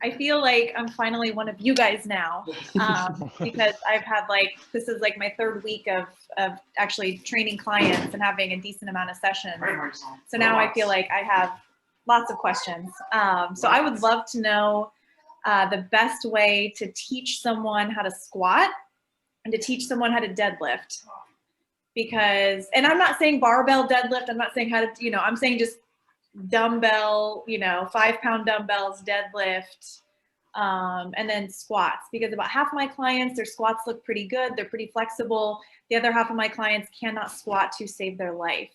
I feel like I'm finally one of you guys now, because I've had like, this is like my third week of actually training clients and having a decent amount of sessions. So now I feel like I have lots of questions. So I would love to know the best way to teach someone how to squat and to teach someone how to deadlift. Because, and I'm not saying barbell deadlift, I'm not saying how to, I'm saying just dumbbell, 5-pound dumbbells, deadlift, and then squats, because about half my clients, their squats look pretty good. They're pretty flexible. The other half of my clients cannot squat to save their life,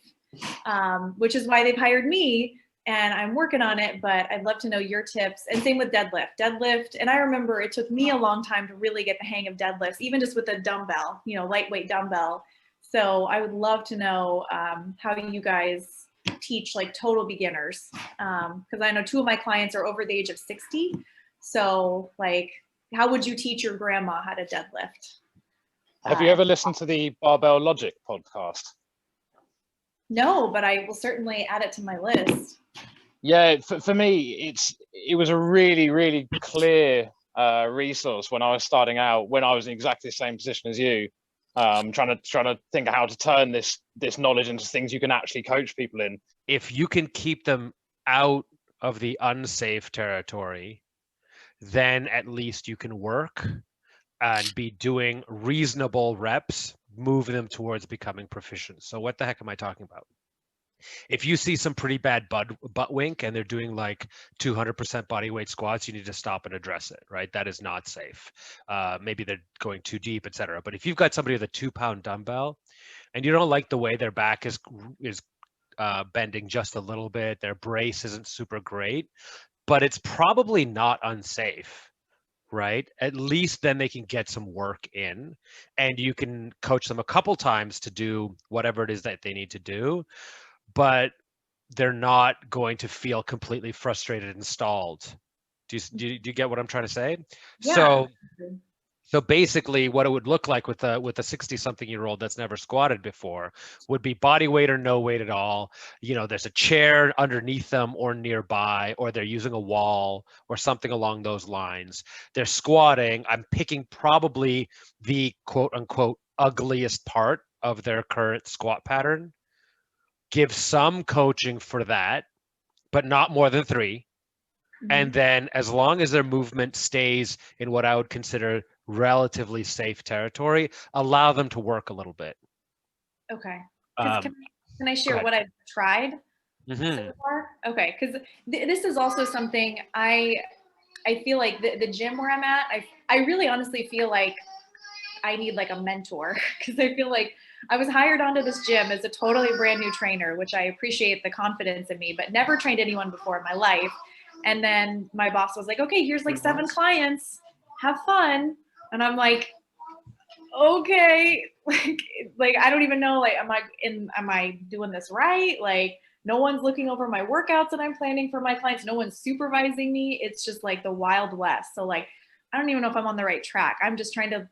which is why they've hired me, and I'm working on it, but I'd love to know your tips. And same with deadlift. And I remember it took me a long time to really get the hang of deadlifts, even just with a dumbbell, lightweight dumbbell. So I would love to know how you guys teach like total beginners, because I know 2 of my clients are over the age of 60. So like, how would you teach your grandma how to deadlift? Have you ever listened to the Barbell Logic podcast? No, but I will certainly add it to my list. Yeah, for me, it was a really, really clear resource when I was starting out, when I was in exactly the same position as you, trying to think of how to turn this knowledge into things you can actually coach people in. If you can keep them out of the unsafe territory, then at least you can work and be doing reasonable reps, moving them towards becoming proficient. So what the heck am I talking about? If you see some pretty bad butt wink and they're doing like 200% body weight squats, you need to stop and address it, right? That is not safe. Maybe they're going too deep, etc. But if you've got somebody with a 2-pound dumbbell and you don't like the way their back is bending just a little bit, their brace isn't super great, but it's probably not unsafe, right? At least then they can get some work in, and you can coach them a couple times to do whatever it is that they need to do, but they're not going to feel completely frustrated and stalled. Do you get what I'm trying to say? Yeah. So basically what it would look like with a 60-something-year-old that's never squatted before would be body weight or no weight at all. There's a chair underneath them or nearby, or they're using a wall or something along those lines. They're squatting. I'm picking probably the quote unquote ugliest part of their current squat pattern. Give some coaching for that, but not more than 3. Mm-hmm. And then as long as their movement stays in what I would consider relatively safe territory, allow them to work a little bit. Okay. Can I share what I've tried so far? Okay, because this is also something I feel like the gym where I'm at, I really honestly feel like I need like a mentor, because I feel like I was hired onto this gym as a totally brand new trainer, which I appreciate the confidence in me, but never trained anyone before in my life. And then my boss was like, okay, here's like 7 clients, have fun. And I'm like, okay, like I don't even know, like, am I doing this right? Like, no one's looking over my workouts that I'm planning for my clients. No one's supervising me. It's just like the Wild West. So like, I don't even know if I'm on the right track. I'm just trying to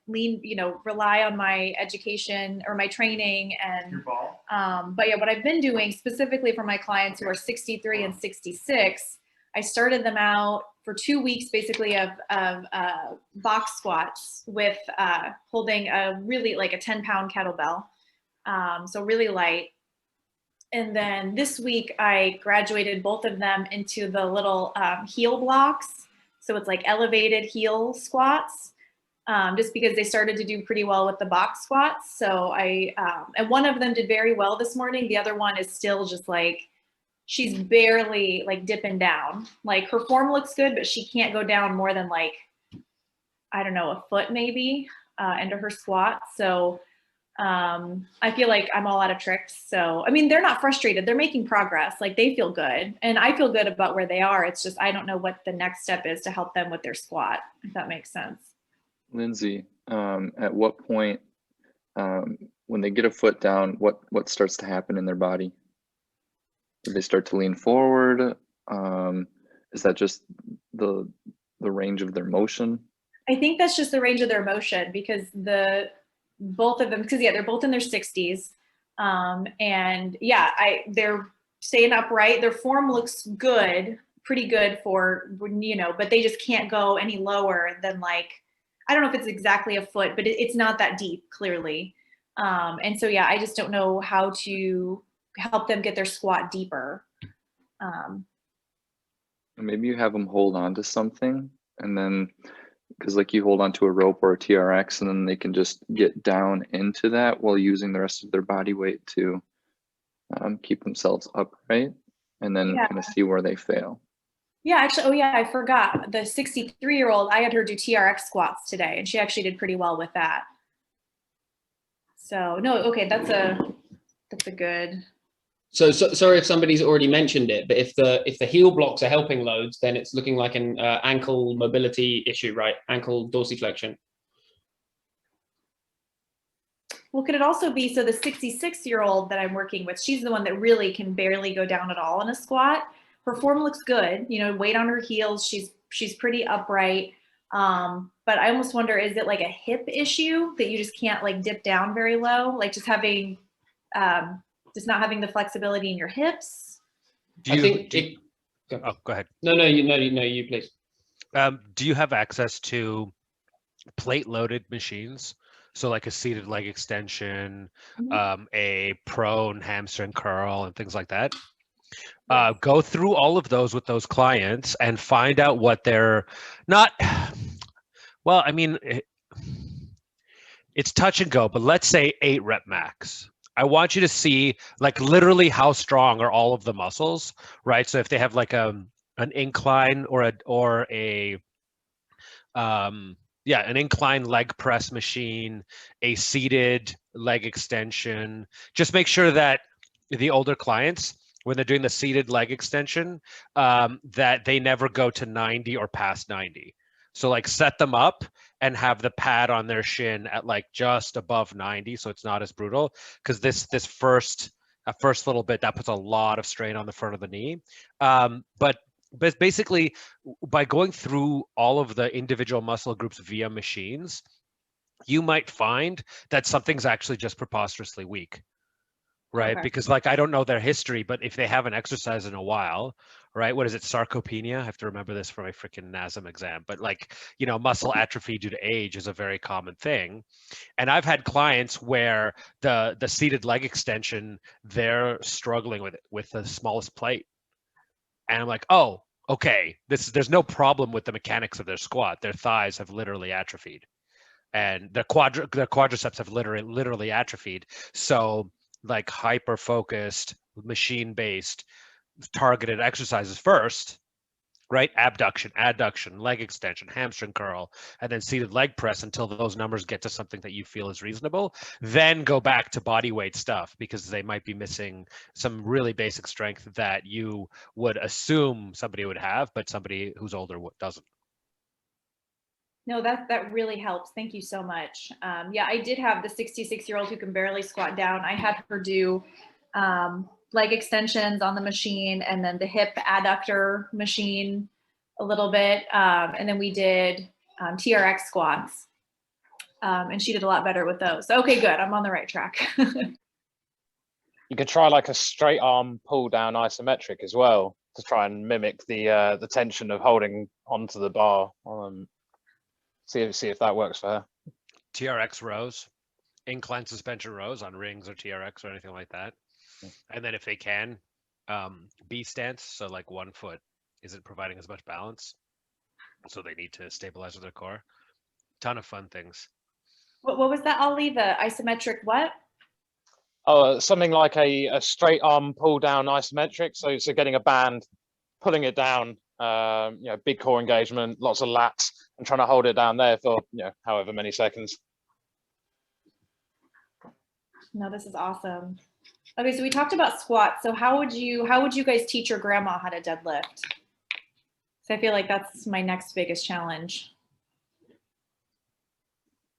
rely on my education or my training. And, but yeah, what I've been doing specifically for my clients who are 63 and 66, I started them out for 2 weeks, basically of box squats with holding a really like a 10-pound kettlebell. So really light. And then this week I graduated both of them into the little heel blocks. So it's like elevated heel squats, just because they started to do pretty well with the box squats. So and one of them did very well this morning. The other one is still just like, she's barely like dipping down. Like her form looks good, but she can't go down more than like, I don't know, a foot maybe into her squat. So I feel like I'm all out of tricks. So, I mean, they're not frustrated. They're making progress. Like they feel good. And I feel good about where they are. It's just, I don't know what the next step is to help them with their squat, if that makes sense. Lindsay, at what point, when they get a foot down, what starts to happen in their body? Do they start to lean forward? Is that just the range of their motion? I think that's just the range of their motion, because both of them, because yeah, they're both in their 60s. And yeah, they're staying upright. Their form looks good. pretty good for, you know, but they just can't go any lower than like, I don't know if it's exactly a foot, but it's not that deep, clearly. And so, yeah, I just don't know how to help them get their squat deeper. Maybe you have them hold on to something, and then, because like you hold on to a rope or a TRX, and then they can just get down into that while using the rest of their body weight to keep themselves upright, and then kind of see where they fail. Yeah, actually, oh yeah, I forgot. The 63-year-old, I had her do TRX squats today, and she actually did pretty well with that. So no, okay, that's a good. So sorry if somebody's already mentioned it, but if the heel blocks are helping loads, then it's looking like an ankle mobility issue, right? Ankle dorsiflexion. Well, could it also be, so the 66-year-old that I'm working with, she's the one that really can barely go down at all in a squat. Her form looks good, you know, weight on her heels. She's pretty upright. But I almost wonder, is it like a hip issue that you just can't like dip down very low? Like just having, just not having the flexibility in your hips? I think oh, go ahead. No, you please. Do you have access to plate loaded machines? So like a seated leg extension, a prone hamstring curl, and things like that? Go through all of those with those clients and find out what they're not. Well, I mean, it's touch and go, but let's say 8 rep max. I want you to see like literally how strong are all of the muscles, right? So if they have like an incline or an incline leg press machine, a seated leg extension, just make sure that the older clients, when they're doing the seated leg extension, that they never go to 90 or past 90. So like set them up and have the pad on their shin at like just above 90, so it's not as brutal, because this first little bit, that puts a lot of strain on the front of the knee. But basically, by going through all of the individual muscle groups via machines, you might find that something's actually just preposterously weak. Right. Okay. Because like, I don't know their history, but if they haven't exercised in a while, right? What is it? Sarcopenia. I have to remember this for my freaking NASM exam, but like, you know, muscle atrophy due to age is a very common thing. And I've had clients where the seated leg extension, they're struggling with the smallest plate. And I'm like, oh, okay, there's no problem with the mechanics of their squat. Their thighs have literally atrophied, and their quadriceps have literally atrophied. So like hyper focused, machine based, targeted exercises first, right? Abduction, adduction, leg extension, hamstring curl, and then seated leg press until those numbers get to something that you feel is reasonable. Then go back to body weight stuff, because they might be missing some really basic strength that you would assume somebody would have, but somebody who's older doesn't. No, that really helps. Thank you so much. Yeah, I did have the 66-year-old who can barely squat down. I had her do leg extensions on the machine, and then the hip adductor machine a little bit. And then we did TRX squats. And she did a lot better with those. So, okay, good. I'm on the right track. You could try like a straight arm pull down isometric as well to try and mimic the tension of holding onto the bar. See if that works for her. TRX rows, incline suspension rows on rings or TRX or anything like that. And then if they can, B stance, so like one foot isn't providing as much balance, so they need to stabilize with their core. Ton of fun things. What was that, Ollie? The isometric what? Oh, something like a straight arm pull down isometric. So getting a band, pulling it down, you know, big core engagement, lots of lats, and trying to hold it down there for, you know, however many seconds. No, this is awesome. Okay, so we talked about squats. So how would you guys teach your grandma how to deadlift? So I feel like that's my next biggest challenge.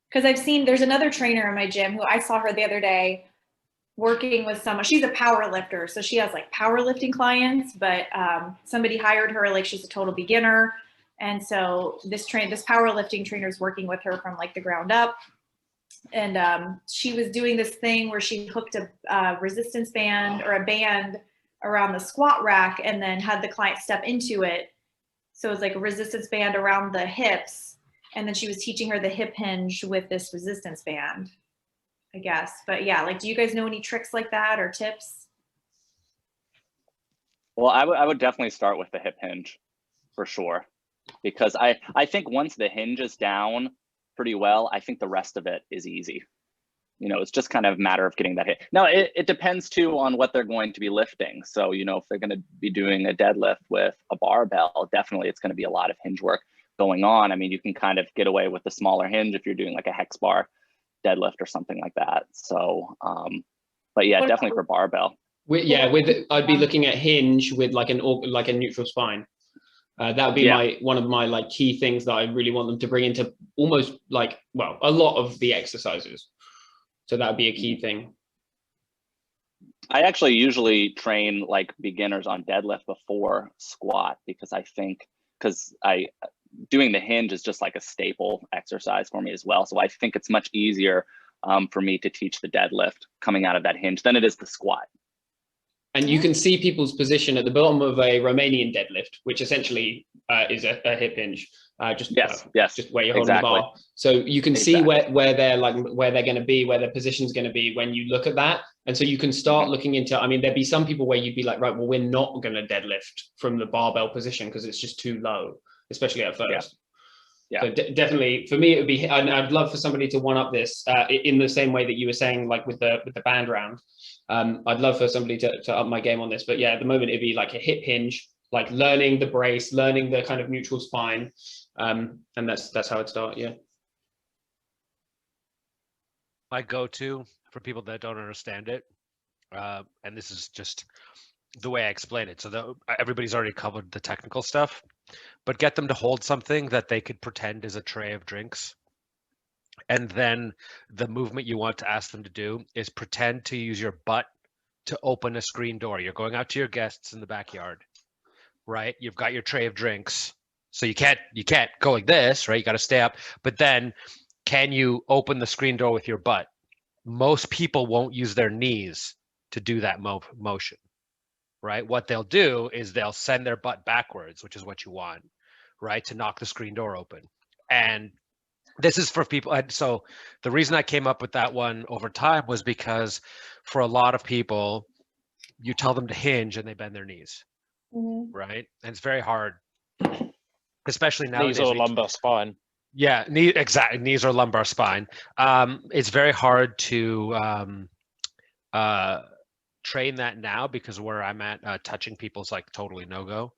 Because I've seen, there's another trainer in my gym who I saw her the other day working with someone. She's a power lifter, so she has like powerlifting clients, but somebody hired her, like she's a total beginner. And so this powerlifting trainer is working with her from like the ground up. And she was doing this thing where she hooked a resistance band or a band around the squat rack and then had the client step into it. So it was like a resistance band around the hips. And then she was teaching her the hip hinge with this resistance band, I guess. But yeah, like, do you guys know any tricks like that or tips? Well, I would definitely start with the hip hinge for sure, because I think once the hinge is down pretty well, I think the rest of it is easy. You know, it's just kind of a matter of getting that hit. Now, it depends too on what they're going to be lifting. So, you know, if they're going to be doing a deadlift with a barbell, definitely it's going to be a lot of hinge work going on. I mean, you can kind of get away with the smaller hinge if you're doing like a hex bar deadlift or something like that. So, but yeah, definitely for barbell. I'd be looking at hinge with like a neutral spine. That would be one of my like key things that I really want them to bring into almost like, well, a lot of the exercises. So that would be a key thing. I actually usually train like beginners on deadlift before squat, because I think, doing the hinge is just like a staple exercise for me as well. So I think it's much easier for me to teach the deadlift coming out of that hinge than it is the squat. And you can see people's position at the bottom of a Romanian deadlift, which essentially is a hip hinge. Just where you're holding the bar. So you can see where they're going to be, where their position's going to be when you look at that. And so you can start looking into, I mean, there'd be some people where you'd be like, right, well, we're not going to deadlift from the barbell position because it's just too low, especially at first. Yeah. So definitely for me, it would be, I'd love for somebody to one up this in the same way that you were saying, like with the band round. I'd love for somebody to up my game on this, but yeah, at the moment it'd be like a hip hinge, like learning the brace, learning the kind of neutral spine. And that's how I'd start. Yeah. My go-to for people that don't understand it, and this is just the way I explain it. So everybody's already covered the technical stuff, but get them to hold something that they could pretend is a tray of drinks. And then the movement you want to ask them to do is pretend to use your butt to open a screen door. You're going out to your guests in the backyard, right? You've got your tray of drinks. So you can't go like this, right? You got to stay up. But then can you open the screen door with your butt? Most people won't use their knees to do that motion, right? What they'll do is they'll send their butt backwards, which is what you want, right? To knock the screen door open. And this is for people. And so the reason I came up with that one over time was because for a lot of people, you tell them to hinge and they bend their knees, right? And it's very hard, especially nowadays. Knees or lumbar spine. Yeah, exactly. Knees or lumbar spine. It's very hard to train that now because where I'm at, touching people is like totally no-go,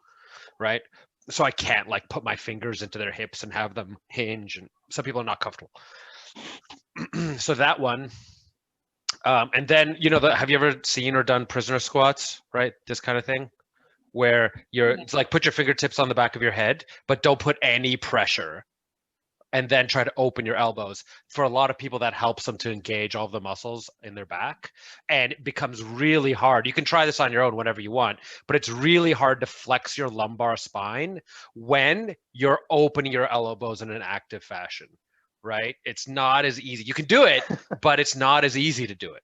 right? So I can't like put my fingers into their hips and have them hinge, and some people are not comfortable. So that one, and then, you know, have you ever seen or done prisoner squats, right? This kind of thing, where it's like put your fingertips on the back of your head, but don't put any pressure, and then try to open your elbows. For a lot of people, that helps them to engage all of the muscles in their back, and it becomes really hard. You can try this on your own whenever you want, but it's really hard to flex your lumbar spine when you're opening your elbows in an active fashion, right? It's not as easy. You can do it, but it's not as easy to do it,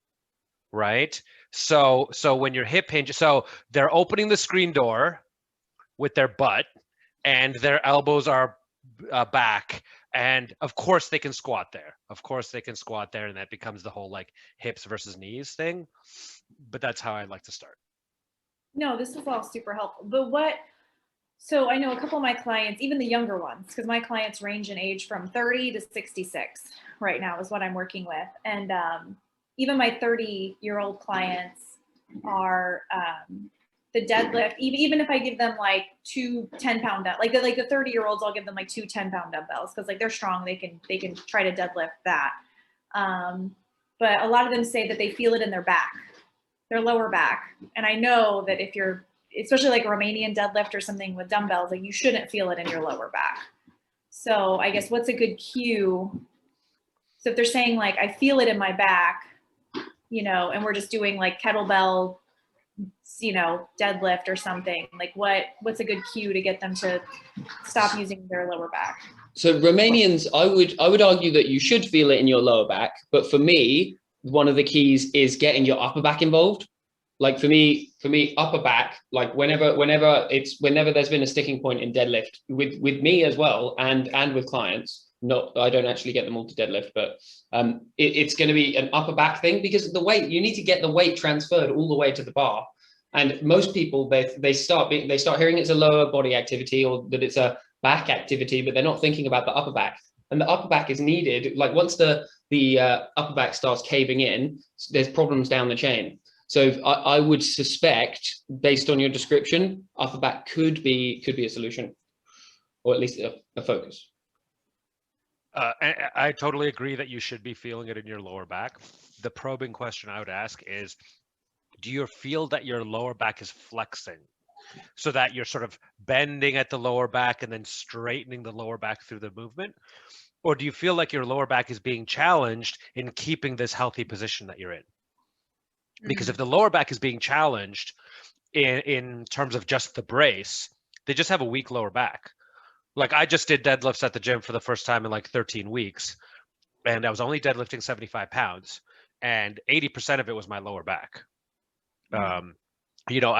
right? So when you're hip hinge, so they're opening the screen door with their butt and their elbows are back. And of course they can squat there. And that becomes the whole like hips versus knees thing. But that's how I like to start. No, this is all super helpful. But so I know a couple of my clients, even the younger ones, because my clients range in age from 30 to 66 right now is what I'm working with. And even my 30-year-old clients are the deadlift, even if I give them like 2 10-pound, like the 30-year-olds, I'll give them like 2 10-pound dumbbells because like they're strong, they can try to deadlift that. But a lot of them say that they feel it in their back, their lower back. And I know that if you're, especially like a Romanian deadlift or something with dumbbells, like you shouldn't feel it in your lower back. So I guess what's a good cue? So if they're saying like, I feel it in my back, you know, and we're just doing like kettlebell, you know, deadlift or something, like what's a good cue to get them to stop using their lower back? So Romanians, I would argue that you should feel it in your lower back, but for me, one of the keys is getting your upper back involved. like for me, upper back, like whenever there's been a sticking point in deadlift with me as well, and with clients. Not, I don't actually get them all to deadlift, but it's going to be an upper back thing, because the weight, you need to get the weight transferred all the way to the bar. And most people, they start hearing it's a lower body activity, or that it's a back activity, but they're not thinking about the upper back. And the upper back is needed. Like once the upper back starts caving in, there's problems down the chain. So I would suspect, based on your description, upper back could be a solution, or at least a focus. I totally agree that you should be feeling it in your lower back. The probing question I would ask is, do you feel that your lower back is flexing, so that you're sort of bending at the lower back and then straightening the lower back through the movement? Or do you feel like your lower back is being challenged in keeping this healthy position that you're in? Because if the lower back is being challenged in terms of just the brace, they just have a weak lower back. Like I just did deadlifts at the gym for the first time in like 13 weeks, and I was only deadlifting 75 pounds, and 80% of it was my lower back. You know,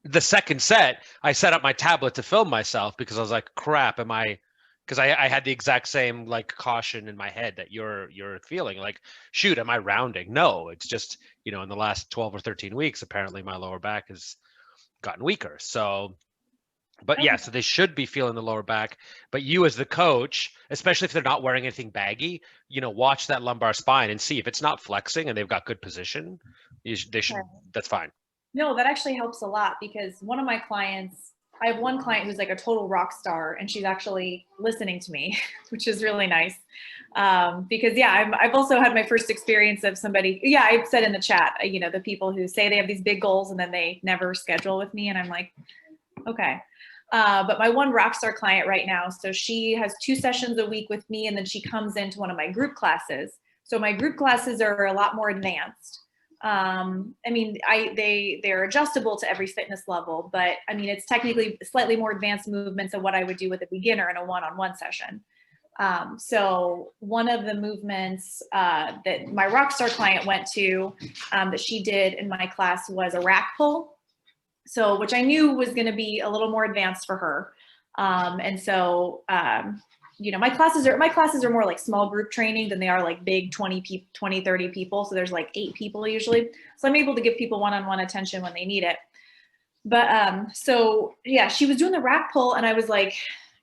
the second set, I set up my tablet to film myself because I was like, crap, because I had the exact same like caution in my head that you're feeling, like, shoot, am I rounding? No, it's just, you know, in the last 12 or 13 weeks, apparently my lower back has gotten weaker. So, but yeah, so they should be feeling the lower back. But you as the coach, especially if they're not wearing anything baggy, you know, watch that lumbar spine and see if it's not flexing and they've got good position. They should. That's fine. No, that actually helps a lot, because one of my clients, I have one client who's like a total rock star, and she's actually listening to me, which is really nice. Because yeah, I've also had my first experience of somebody, yeah, I've said in the chat, you know, the people who say they have these big goals and then they never schedule with me. And I'm like, okay. But my one rock star client right now, so she has 2 sessions a week with me, and then she comes into one of my group classes. So my group classes are a lot more advanced. I mean, they're adjustable to every fitness level, but I mean, it's technically slightly more advanced movements of what I would do with a beginner in a one-on-one session. So one of the movements that my rockstar client went to, that she did in my class, was a rack pull. So, which I knew was going to be a little more advanced for her. And so, you know, my classes are more like small group training than they are like big 20, 30 people. So there's like 8 people usually. So I'm able to give people one-on-one attention when they need it. But so yeah, she was doing the rack pull, and I was like,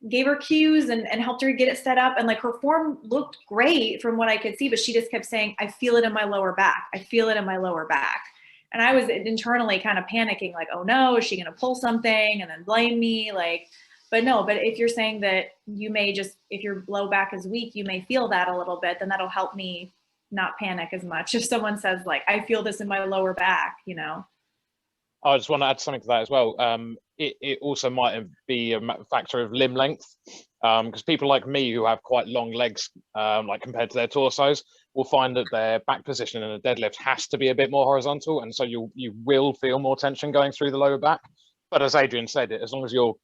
gave her cues and helped her get it set up. And like her form looked great from what I could see, but she just kept saying, I feel it in my lower back. I feel it in my lower back. And I was internally kind of panicking, like, oh no, is she going to pull something and then blame me? Like, but no, but if you're saying that you may just, if your low back is weak, you may feel that a little bit, then that'll help me not panic as much. If someone says like, I feel this in my lower back, you know. I just want to add something to that as well. It also might be a factor of limb length, because people like me who have quite long legs, like compared to their torsos, will find that their back position in a deadlift has to be a bit more horizontal, and so you will feel more tension going through the lower back. But as Adrian said, as long as you're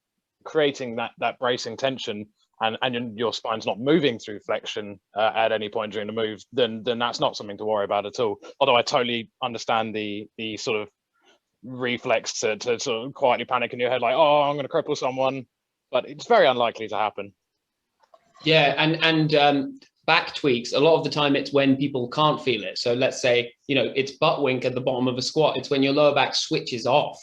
creating that bracing tension and your spine's not moving through flexion at any point during the move, then that's not something to worry about at all. Although I totally understand the sort of reflex to sort of quietly panic in your head, like, oh, I'm going to cripple someone, but it's very unlikely to happen. Yeah, and back tweaks, a lot of the time it's when people can't feel it. So let's say, you know, it's butt wink at the bottom of a squat. It's when your lower back switches off.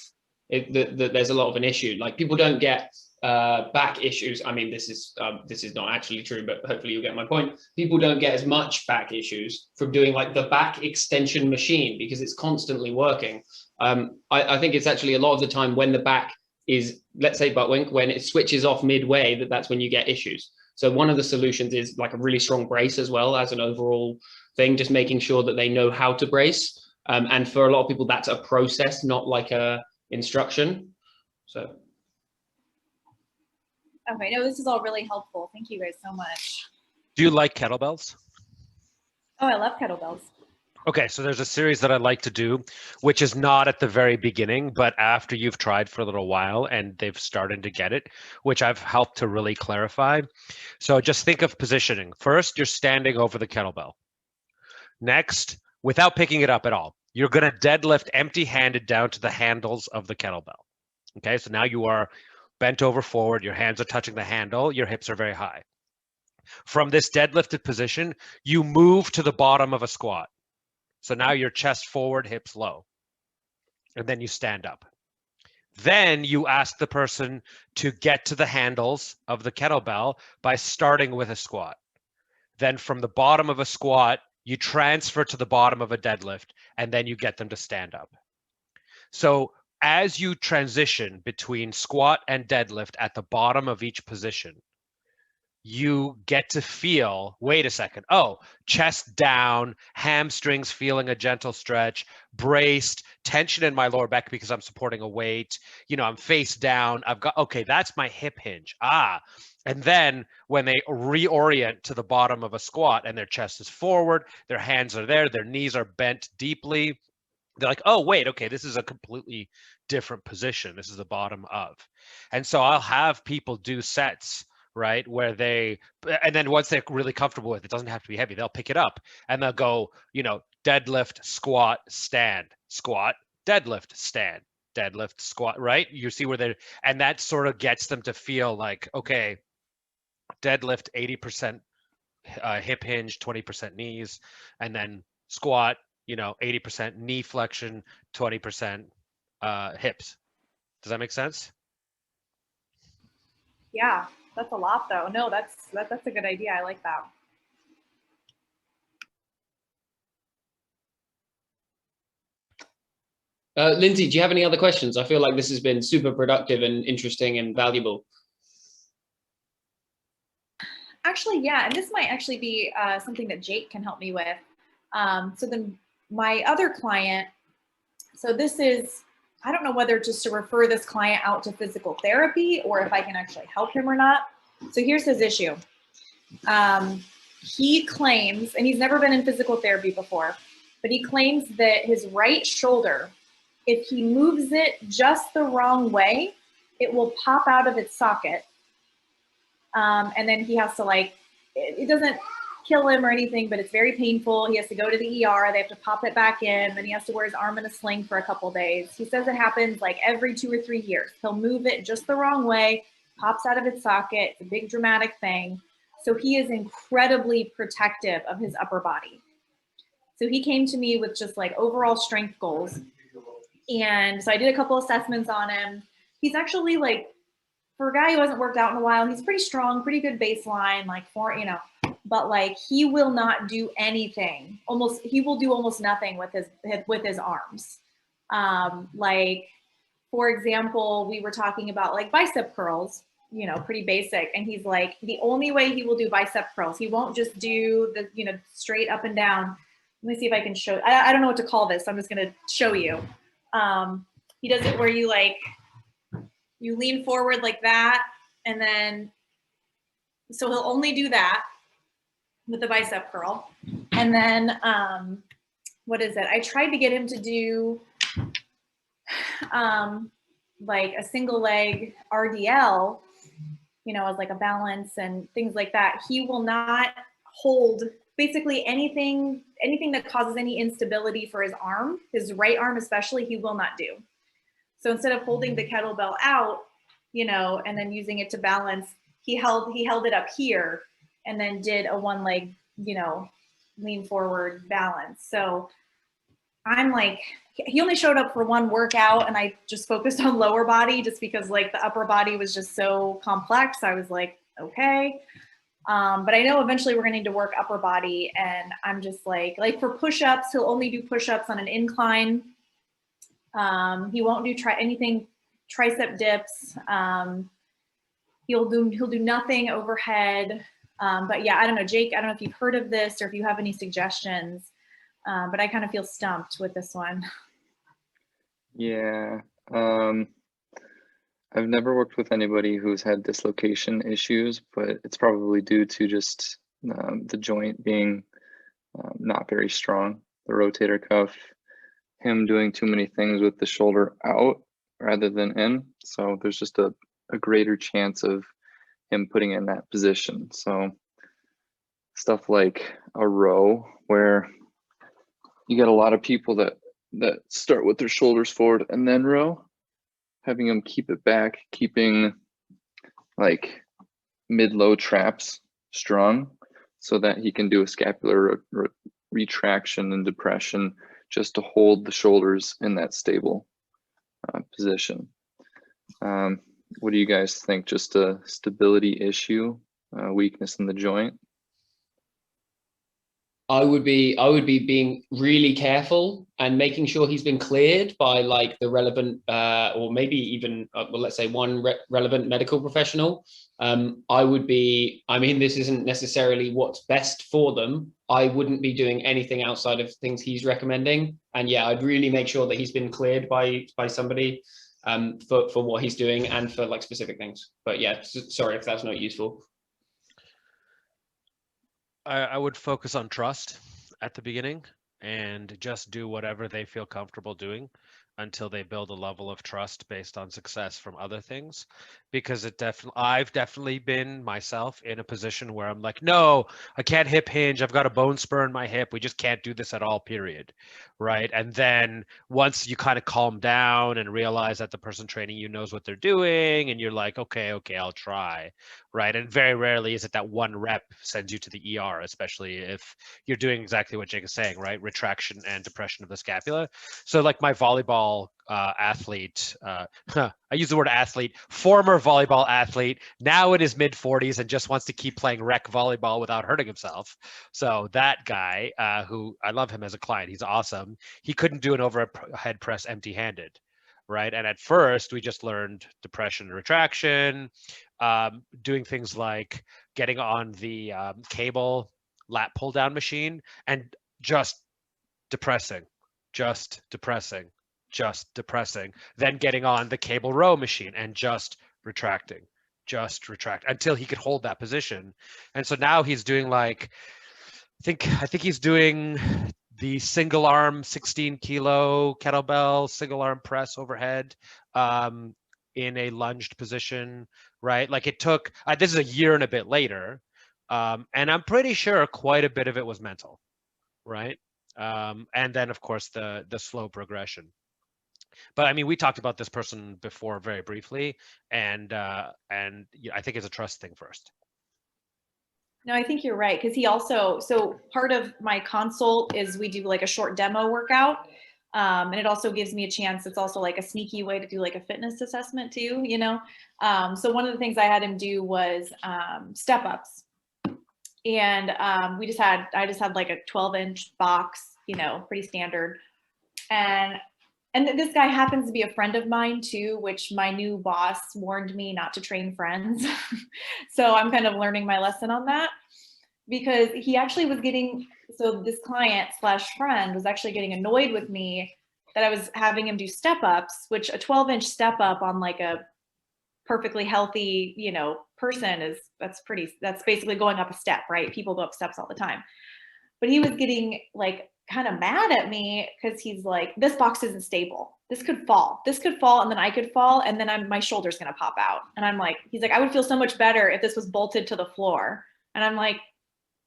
There's a lot of an issue. Like, people don't get back issues. I mean, this is not actually true, but hopefully you'll get my point. People don't get as much back issues from doing like the back extension machine, because it's constantly working. I think it's actually a lot of the time when the back is, let's say butt wink, when it switches off midway, that's when you get issues. So one of the solutions is like a really strong brace as well as an overall thing, just making sure that they know how to brace. And for a lot of people, that's a process, not like a instruction. So. Okay, no, this is all really helpful. Thank you guys so much. Do you like kettlebells? Oh, I love kettlebells. Okay, so there's a series that I like to do, which is not at the very beginning, but after you've tried for a little while and they've started to get it, which I've helped to really clarify. So just think of positioning. First, you're standing over the kettlebell. Next, without picking it up at all, you're going to deadlift empty-handed down to the handles of the kettlebell. Okay, so now you are bent over forward, your hands are touching the handle, your hips are very high. From this deadlifted position, you move to the bottom of a squat. So now your chest forward, hips low. And then you stand up. Then you ask the person to get to the handles of the kettlebell by starting with a squat. Then from the bottom of a squat, you transfer to the bottom of a deadlift, and then you get them to stand up. So as you transition between squat and deadlift at the bottom of each position, you get to feel, wait a second, oh, chest down, hamstrings feeling a gentle stretch, braced, tension in my lower back because I'm supporting a weight, you know, I'm face down, I've got, okay, that's my hip hinge. And then when they reorient to the bottom of a squat and their chest is forward, their hands are there, their knees are bent deeply, they're like, oh, wait, okay, this is a completely different position. This is the bottom of. And so I'll have people do sets, right, where they, and then once they're really comfortable with it, doesn't have to be heavy, they'll pick it up and they'll go, you know, deadlift, squat, stand, squat, deadlift, stand, deadlift, squat, right? You see where they're, and that sort of gets them to feel like, okay, deadlift 80% hip hinge, 20% knees, and then squat, you know, 80% knee flexion, 20% hips. Does that make sense? Yeah, that's a lot though. No, that's a good idea. I like that. Lindsay, do you have any other questions? I feel like this has been super productive and interesting and valuable. Actually, yeah, and this might actually be something that Jake can help me with. So then my other client, so this is, I don't know whether just to refer this client out to physical therapy or if I can actually help him or not. So here's his issue. He claims, and he's never been in physical therapy before, but he claims that his right shoulder, if he moves it just the wrong way, it will pop out of its socket. And then he has to like, it doesn't kill him or anything, but it's very painful. He has to go to the ER. They have to pop it back in. Then he has to wear his arm in a sling for a couple days. He says it happens like every 2 or 3 years. He'll move it just the wrong way, pops out of its socket. It's a big dramatic thing. So he is incredibly protective of his upper body. So he came to me with just like overall strength goals. And so I did a couple assessments on him. He's actually like, for a guy who hasn't worked out in a while, he's pretty strong, pretty good baseline, like for, you know, but like he will not do anything. He will do almost nothing with his arms. Like, for example, we were talking about like bicep curls, you know, pretty basic. And he's like, the only way he will do bicep curls, he won't just do the, you know, straight up and down. Let me see if I can show, I don't know what to call this. So I'm just going to show you. He does it where you like, you lean forward like that, and then, so he'll only do that with the bicep curl. And then, what is it? I tried to get him to do like a single leg RDL, you know, as like a balance and things like that. He will not hold basically anything that causes any instability for his arm, his right arm especially, he will not do. So instead of holding the kettlebell out, you know, and then using it to balance, he held it up here and then did a one leg, you know, lean forward balance. So I'm like, he only showed up for one workout and I just focused on lower body just because like the upper body was just so complex. I was like, okay. But I know eventually we're gonna need to work upper body, and I'm just like for push-ups, he'll only do push-ups on an incline. He won't do anything tricep dips. He'll do nothing overhead. But yeah, I don't know, Jake, I don't know if you've heard of this or if you have any suggestions, but I kind of feel stumped with this one. Yeah. I've never worked with anybody who's had dislocation issues, but it's probably due to just the joint being not very strong, the rotator cuff, him doing too many things with the shoulder out rather than in. So there's just a greater chance of him putting in that position. So stuff like a row where you get a lot of people that that start with their shoulders forward and then row, having them keep it back, keeping like mid-low traps strong so that he can do a scapular retraction and depression just to hold the shoulders in that stable position. What do you guys think? Just a stability issue, weakness in the joint? I would be being really careful and making sure he's been cleared by like the relevant or maybe even well, let's say one relevant medical professional. I mean, this isn't necessarily what's best for them. I wouldn't be doing anything outside of things he's recommending. And yeah, I'd really make sure that he's been cleared by somebody for what he's doing and for like specific things. But yeah, sorry if that's not useful. I would focus on trust at the beginning and just do whatever they feel comfortable doing until they build a level of trust based on success from other things. Because I've definitely been myself in a position where I'm like, no, I can't hip hinge. I've got a bone spur in my hip. We just can't do this at all, period. Right. And then once you kind of calm down and realize that the person training you knows what they're doing, and you're like, okay, I'll try. Right. And very rarely is it that one rep sends you to the ER, especially if you're doing exactly what Jake is saying, right? Retraction and depression of the scapula. So like my volleyball athlete, I use the word athlete, former volleyball athlete, now in his mid 40s and just wants to keep playing rec volleyball without hurting himself. So that guy, who I love him as a client, he's awesome. He couldn't do an overhead press empty-handed, right? And at first we just learned depression and retraction, doing things like getting on the cable lat pull down machine and just depressing, then getting on the cable row machine and just retract until he could hold that position. And so now he's doing like, I think he's doing the single arm 16 kilo kettlebell single arm press overhead in a lunged position, right? Like it took, this is a year and a bit later, and I'm pretty sure quite a bit of it was mental, right? And then of course the slow progression. But I mean, we talked about this person before very briefly, and I think it's a trust thing first. No, I think you're right, because he also, so part of my consult is we do like a short demo workout, and it also gives me a chance. It's also like a sneaky way to do like a fitness assessment too, you know. So one of the things I had him do was step ups, and I just had like a 12-inch box, you know, pretty standard, and this guy happens to be a friend of mine too, which my new boss warned me not to train friends. So I'm kind of learning my lesson on that, because he actually was getting, so this client / friend was actually getting annoyed with me that I was having him do step ups, which a 12-inch step up on like a perfectly healthy, you know, person that's basically going up a step, right? People go up steps all the time. But he was getting like kind of mad at me because he's like, this box isn't stable. This could fall, and then I could fall, and then my shoulder's gonna pop out. And I'm like, he's like, I would feel so much better if this was bolted to the floor. And I'm like,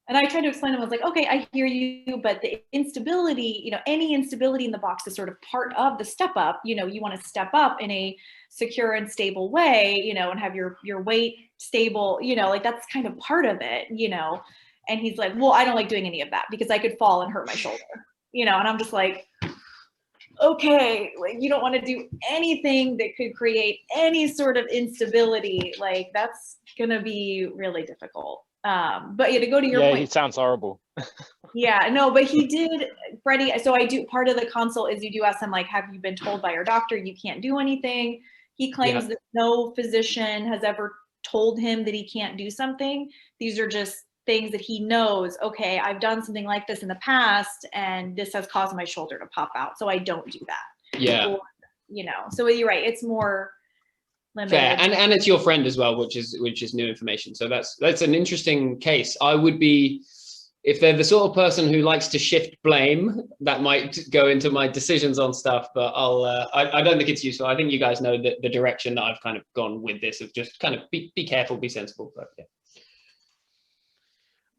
and I tried to explain to him, I was like, okay, I hear you, but the instability, you know, any instability in the box is sort of part of the step up. You know, you want to step up in a secure and stable way, you know, and have your weight stable, you know, like that's kind of part of it, you know. And he's like, well, I don't like doing any of that because I could fall and hurt my shoulder, you know. And I'm just like, okay, like you don't want to do anything that could create any sort of instability. Like that's gonna be really difficult. But yeah, to go to your point. He sounds horrible. Yeah, no, but he did, Freddie. So I do, part of the consult is you do ask him like, have you been told by your doctor you can't do anything? He claims that no physician has ever told him that he can't do something. These are just things that he knows, okay, I've done something like this in the past and this has caused my shoulder to pop out, so I don't do that. Yeah. Or, you know, so you're right, it's more limited. Fair. And it's your friend as well, which is new information. So that's an interesting case. I would be, if they're the sort of person who likes to shift blame, that might go into my decisions on stuff, but I don't think it's useful. I think you guys know the direction that I've kind of gone with this, of just kind of be careful, be sensible. But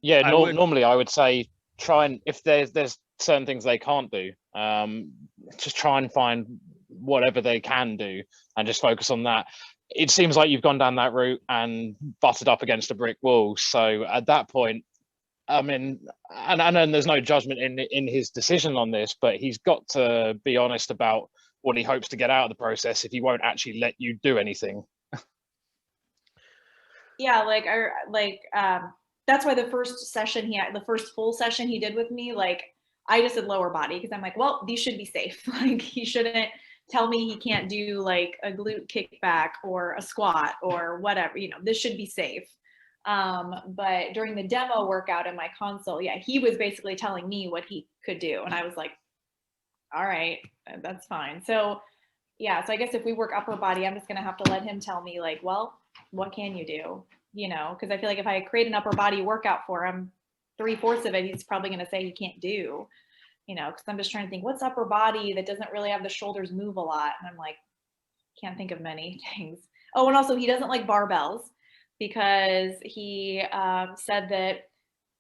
yeah. Normally I would say try and, if there's certain things they can't do. Just try and find whatever they can do and just focus on that. It seems like you've gone down that route and butted up against a brick wall. So at that point, I mean, and there's no judgment in his decision on this, but he's got to be honest about what he hopes to get out of the process if he won't actually let you do anything. Yeah, that's why the first full session he did with me, like I just did lower body because I'm like, well, these should be safe. Like he shouldn't tell me he can't do like a glute kickback or a squat or whatever, you know, this should be safe. But during the demo workout in my console, yeah, he was basically telling me what he could do. And I was like, all right, that's fine. So yeah, so I guess if we work upper body, I'm just going to have to let him tell me like, well, what can you do? You know, because I feel like if I create an upper body workout for him, 3/4 of it, he's probably going to say he can't do, you know, because I'm just trying to think what's upper body that doesn't really have the shoulders move a lot. And I'm like, can't think of many things. Oh, and also he doesn't like barbells because he said that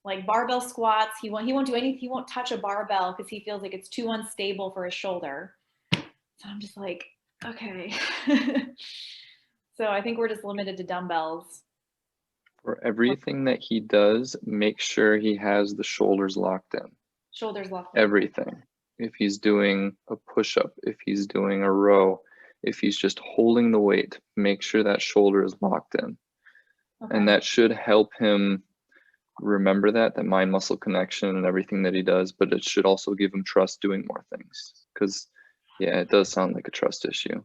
like barbell squats, he won't do anything. He won't touch a barbell because he feels like it's too unstable for his shoulder. So I'm just like, okay. So I think we're just limited to dumbbells. For everything that he does, make sure he has the shoulders locked in. Shoulders locked in. Everything. If he's doing a push-up, if he's doing a row, if he's just holding the weight, make sure that shoulder is locked in. Okay. And that should help him remember that mind-muscle connection and everything that he does, but it should also give him trust doing more things. Because, yeah, it does sound like a trust issue.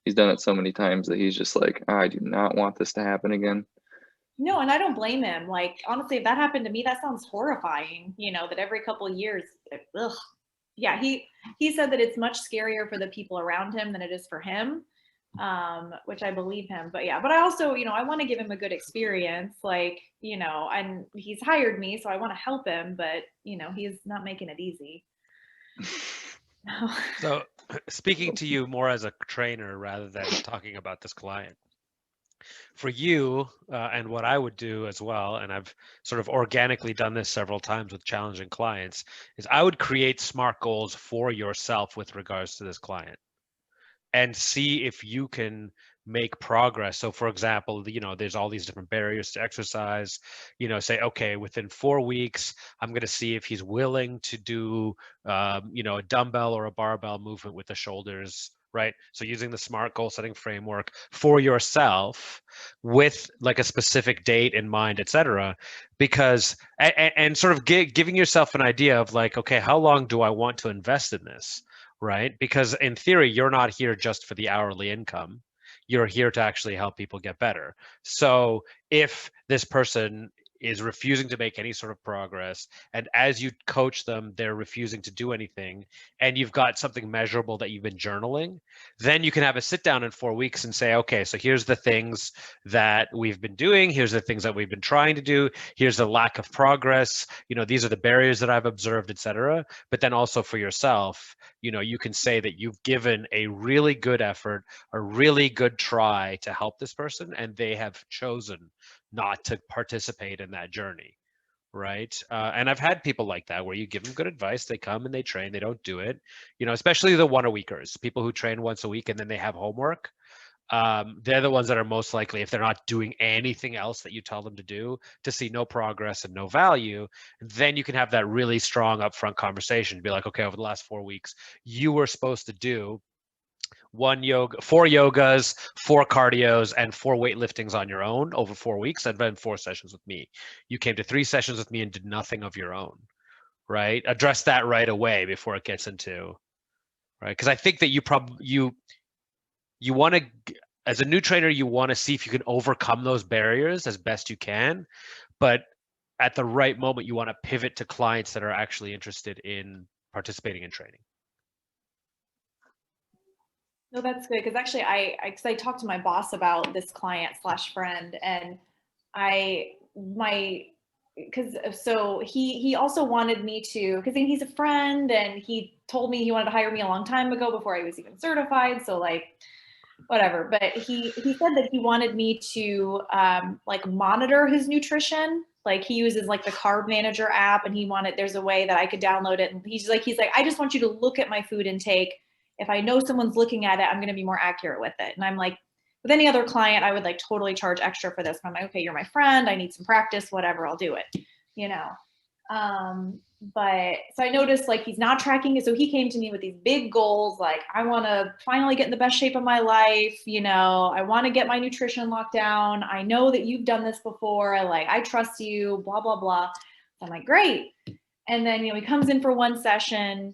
He's done it so many times that he's just like, I do not want this to happen again. No, and I don't blame him. Like, honestly, if that happened to me, that sounds horrifying, you know, that every couple of years, ugh. Yeah, he said that it's much scarier for the people around him than it is for him, which I believe him. But yeah, but I also, you know, I want to give him a good experience, like, you know, and he's hired me, so I want to help him, but, you know, he's not making it easy. So speaking to you more as a trainer rather than talking about this client, for you and what I would do as well, and I've sort of organically done this several times with challenging clients, is I would create SMART goals for yourself with regards to this client and see if you can make progress. So for example, you know, there's all these different barriers to exercise, you know, say, okay, within 4 weeks, I'm going to see if he's willing to do, you know, a dumbbell or a barbell movement with the shoulders, right? So using the SMART goal setting framework for yourself with like a specific date in mind, et cetera, because, and sort of giving yourself an idea of like, okay, how long do I want to invest in this? Right? Because in theory, you're not here just for the hourly income. You're here to actually help people get better. So if this person is refusing to make any sort of progress, and as you coach them, they're refusing to do anything, and you've got something measurable that you've been journaling, then you can have a sit down in 4 weeks and say, okay, so here's the things that we've been doing, here's the things that we've been trying to do, here's the lack of progress, you know, these are the barriers that I've observed, etc. But then also for yourself, you know, you can say that you've given a really good effort, a really good try to help this person, and they have chosen not to participate in that journey, right? And I've had people like that where you give them good advice, they come and they train, they don't do it, you know, especially the 1-a-weekers, people who train once a week and then they have homework. They're the ones that are most likely, if they're not doing anything else that you tell them to do, to see no progress and no value. Then you can have that really strong upfront conversation, be like, okay, over the last 4 weeks, you were supposed to do 4 yogas, 4 cardios, and 4 weightliftings on your own over 4 weeks, and then 4 sessions with me. You came to 3 sessions with me and did nothing of your own, right? Address that right away before it gets into, right? Because I think that you want to, as a new trainer, you want to see if you can overcome those barriers as best you can, but at the right moment, you want to pivot to clients that are actually interested in participating in training. No, that's good. Because actually I talked to my boss about this client / friend, and so he also wanted me to, because he's a friend and he told me he wanted to hire me a long time ago before I was even certified. So like, whatever. But he said that he wanted me to like monitor his nutrition, Like he uses like the Carb Manager app, and there's a way that I could download it. And he's like, I just want you to look at my food intake. If I know someone's looking at it, I'm going to be more accurate with it. And I'm like, with any other client, I would like totally charge extra for this. But I'm like, okay, you're my friend. I need some practice, whatever, I'll do it, you know? But so I noticed like he's not tracking it. So he came to me with these big goals. Like, I want to finally get in the best shape of my life. You know, I want to get my nutrition locked down. I know that you've done this before. I trust you, blah, blah, blah. So I'm like, great. And then, you know, he comes in for one session.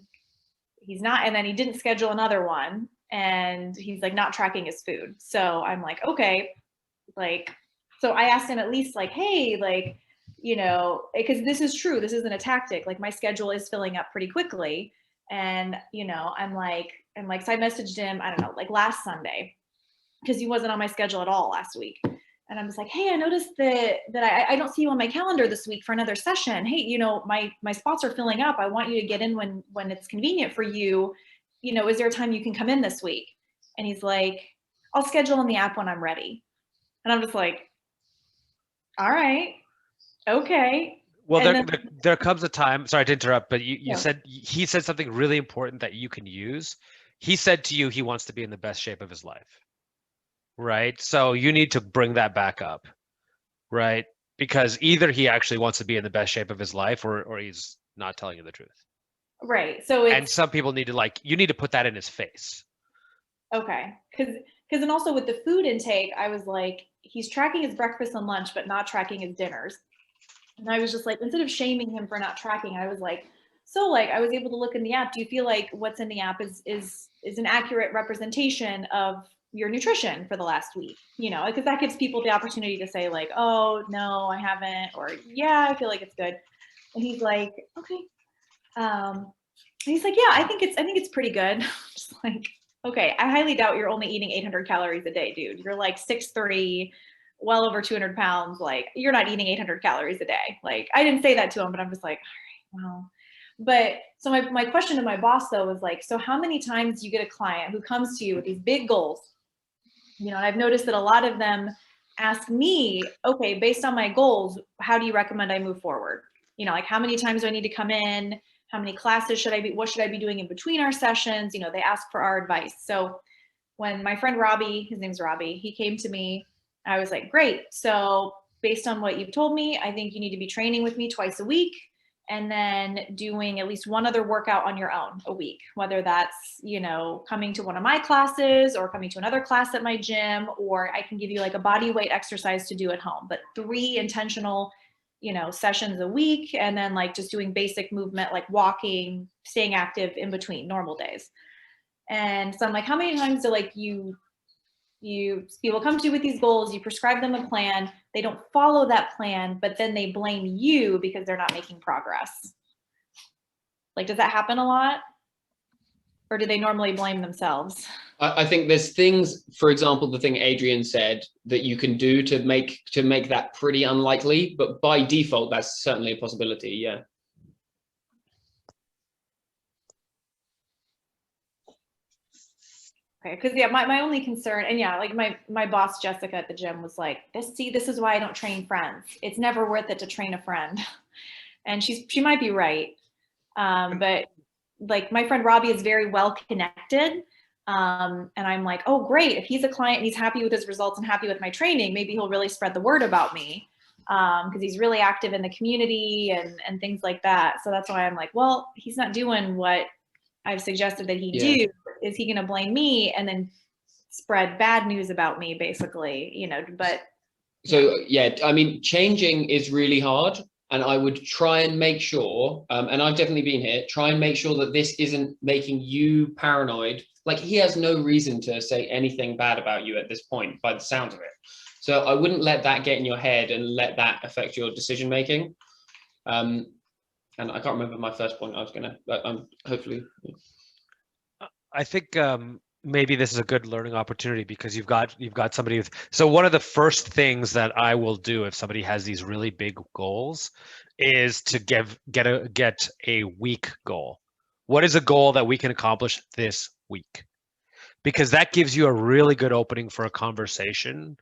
And then he didn't schedule another one. And he's like not tracking his food. So I'm like, okay, like, so I asked him at least like, hey, like, you know, because this is true. This isn't a tactic. Like my schedule is filling up pretty quickly. And, you know, so I messaged him, I don't know, like last Sunday, because he wasn't on my schedule at all last week. And I'm just like, hey, I noticed that I don't see you on my calendar this week for another session. Hey, you know, my spots are filling up. I want you to get in when it's convenient for you. You know, is there a time you can come in this week? And he's like, I'll schedule in the app when I'm ready. And I'm just like, all right. Okay. Well, there comes a time, sorry to interrupt, but you said, he said something really important that you can use. He said to you, he wants to be in the best shape of his life, right? So you need to bring that back up, right? Because either he actually wants to be in the best shape of his life or he's not telling you the truth. Right. So and some people need to you need to put that in his face. Okay. Because then also with the food intake, I was like, he's tracking his breakfast and lunch, but not tracking his dinners. And I was just like, instead of shaming him for not tracking, I was like, so like, I was able to look in the app. Do you feel like what's in the app is an accurate representation of your nutrition for the last week? You know, because that gives people the opportunity to say like, oh, no, I haven't, or yeah, I feel like it's good. And he's like, okay. And he's like, yeah, I think it's pretty good. Just like, okay, I highly doubt you're only eating 800 calories a day, dude. You're like 6'3", well over 200 pounds. Like, you're not eating 800 calories a day. Like, I didn't say that to him, but I'm just like, all right, well. But so my question to my boss though was like, so how many times do you get a client who comes to you with these big goals? You know, and I've noticed that a lot of them ask me, okay, based on my goals, how do you recommend I move forward? You know, like how many times do I need to come in? How many classes what should I be doing in between our sessions? You know, they ask for our advice. So when my friend Robbie, his name's Robbie, he came to me, I was like, great. So based on what you've told me, I think you need to be training with me twice a week and then doing at least one other workout on your own a week, whether that's, you know, coming to one of my classes or coming to another class at my gym, or I can give you like a body weight exercise to do at home, but 3 intentional, you know, sessions a week, and then like just doing basic movement, like walking, staying active in between normal days. And so I'm like, how many times do like people come to you with these goals, you prescribe them a plan, they don't follow that plan, but then they blame you because they're not making progress? Like, does that happen a lot? Or do they normally blame themselves? I think there's things, for example, the thing Adrian said that you can do to make that pretty unlikely, but by default, that's certainly a possibility. Yeah. Okay, because yeah, my only concern, and yeah, like my boss Jessica at the gym was like, this is why I don't train friends. It's never worth it to train a friend. And she might be right. But like my friend Robbie is very well connected. And I'm like, oh, great. If he's a client and he's happy with his results and happy with my training, maybe he'll really spread the word about me, because he's really active in the community and things like that. So that's why I'm like, well, he's not doing what I've suggested that he do. Is he going to blame me and then spread bad news about me, basically, you know? But so yeah, I mean, changing is really hard. And I would try and make sure, and I've definitely been here, try and make sure that this isn't making you paranoid. Like, he has no reason to say anything bad about you at this point, by the sounds of it. So I wouldn't let that get in your head and let that affect your decision making. And I can't remember my first point. I was gonna, hopefully. I think maybe this is a good learning opportunity because you've got somebody with. So one of the first things that I will do if somebody has these really big goals is to get a week goal. What is a goal that we can accomplish this week? Because that gives you a really good opening for a conversation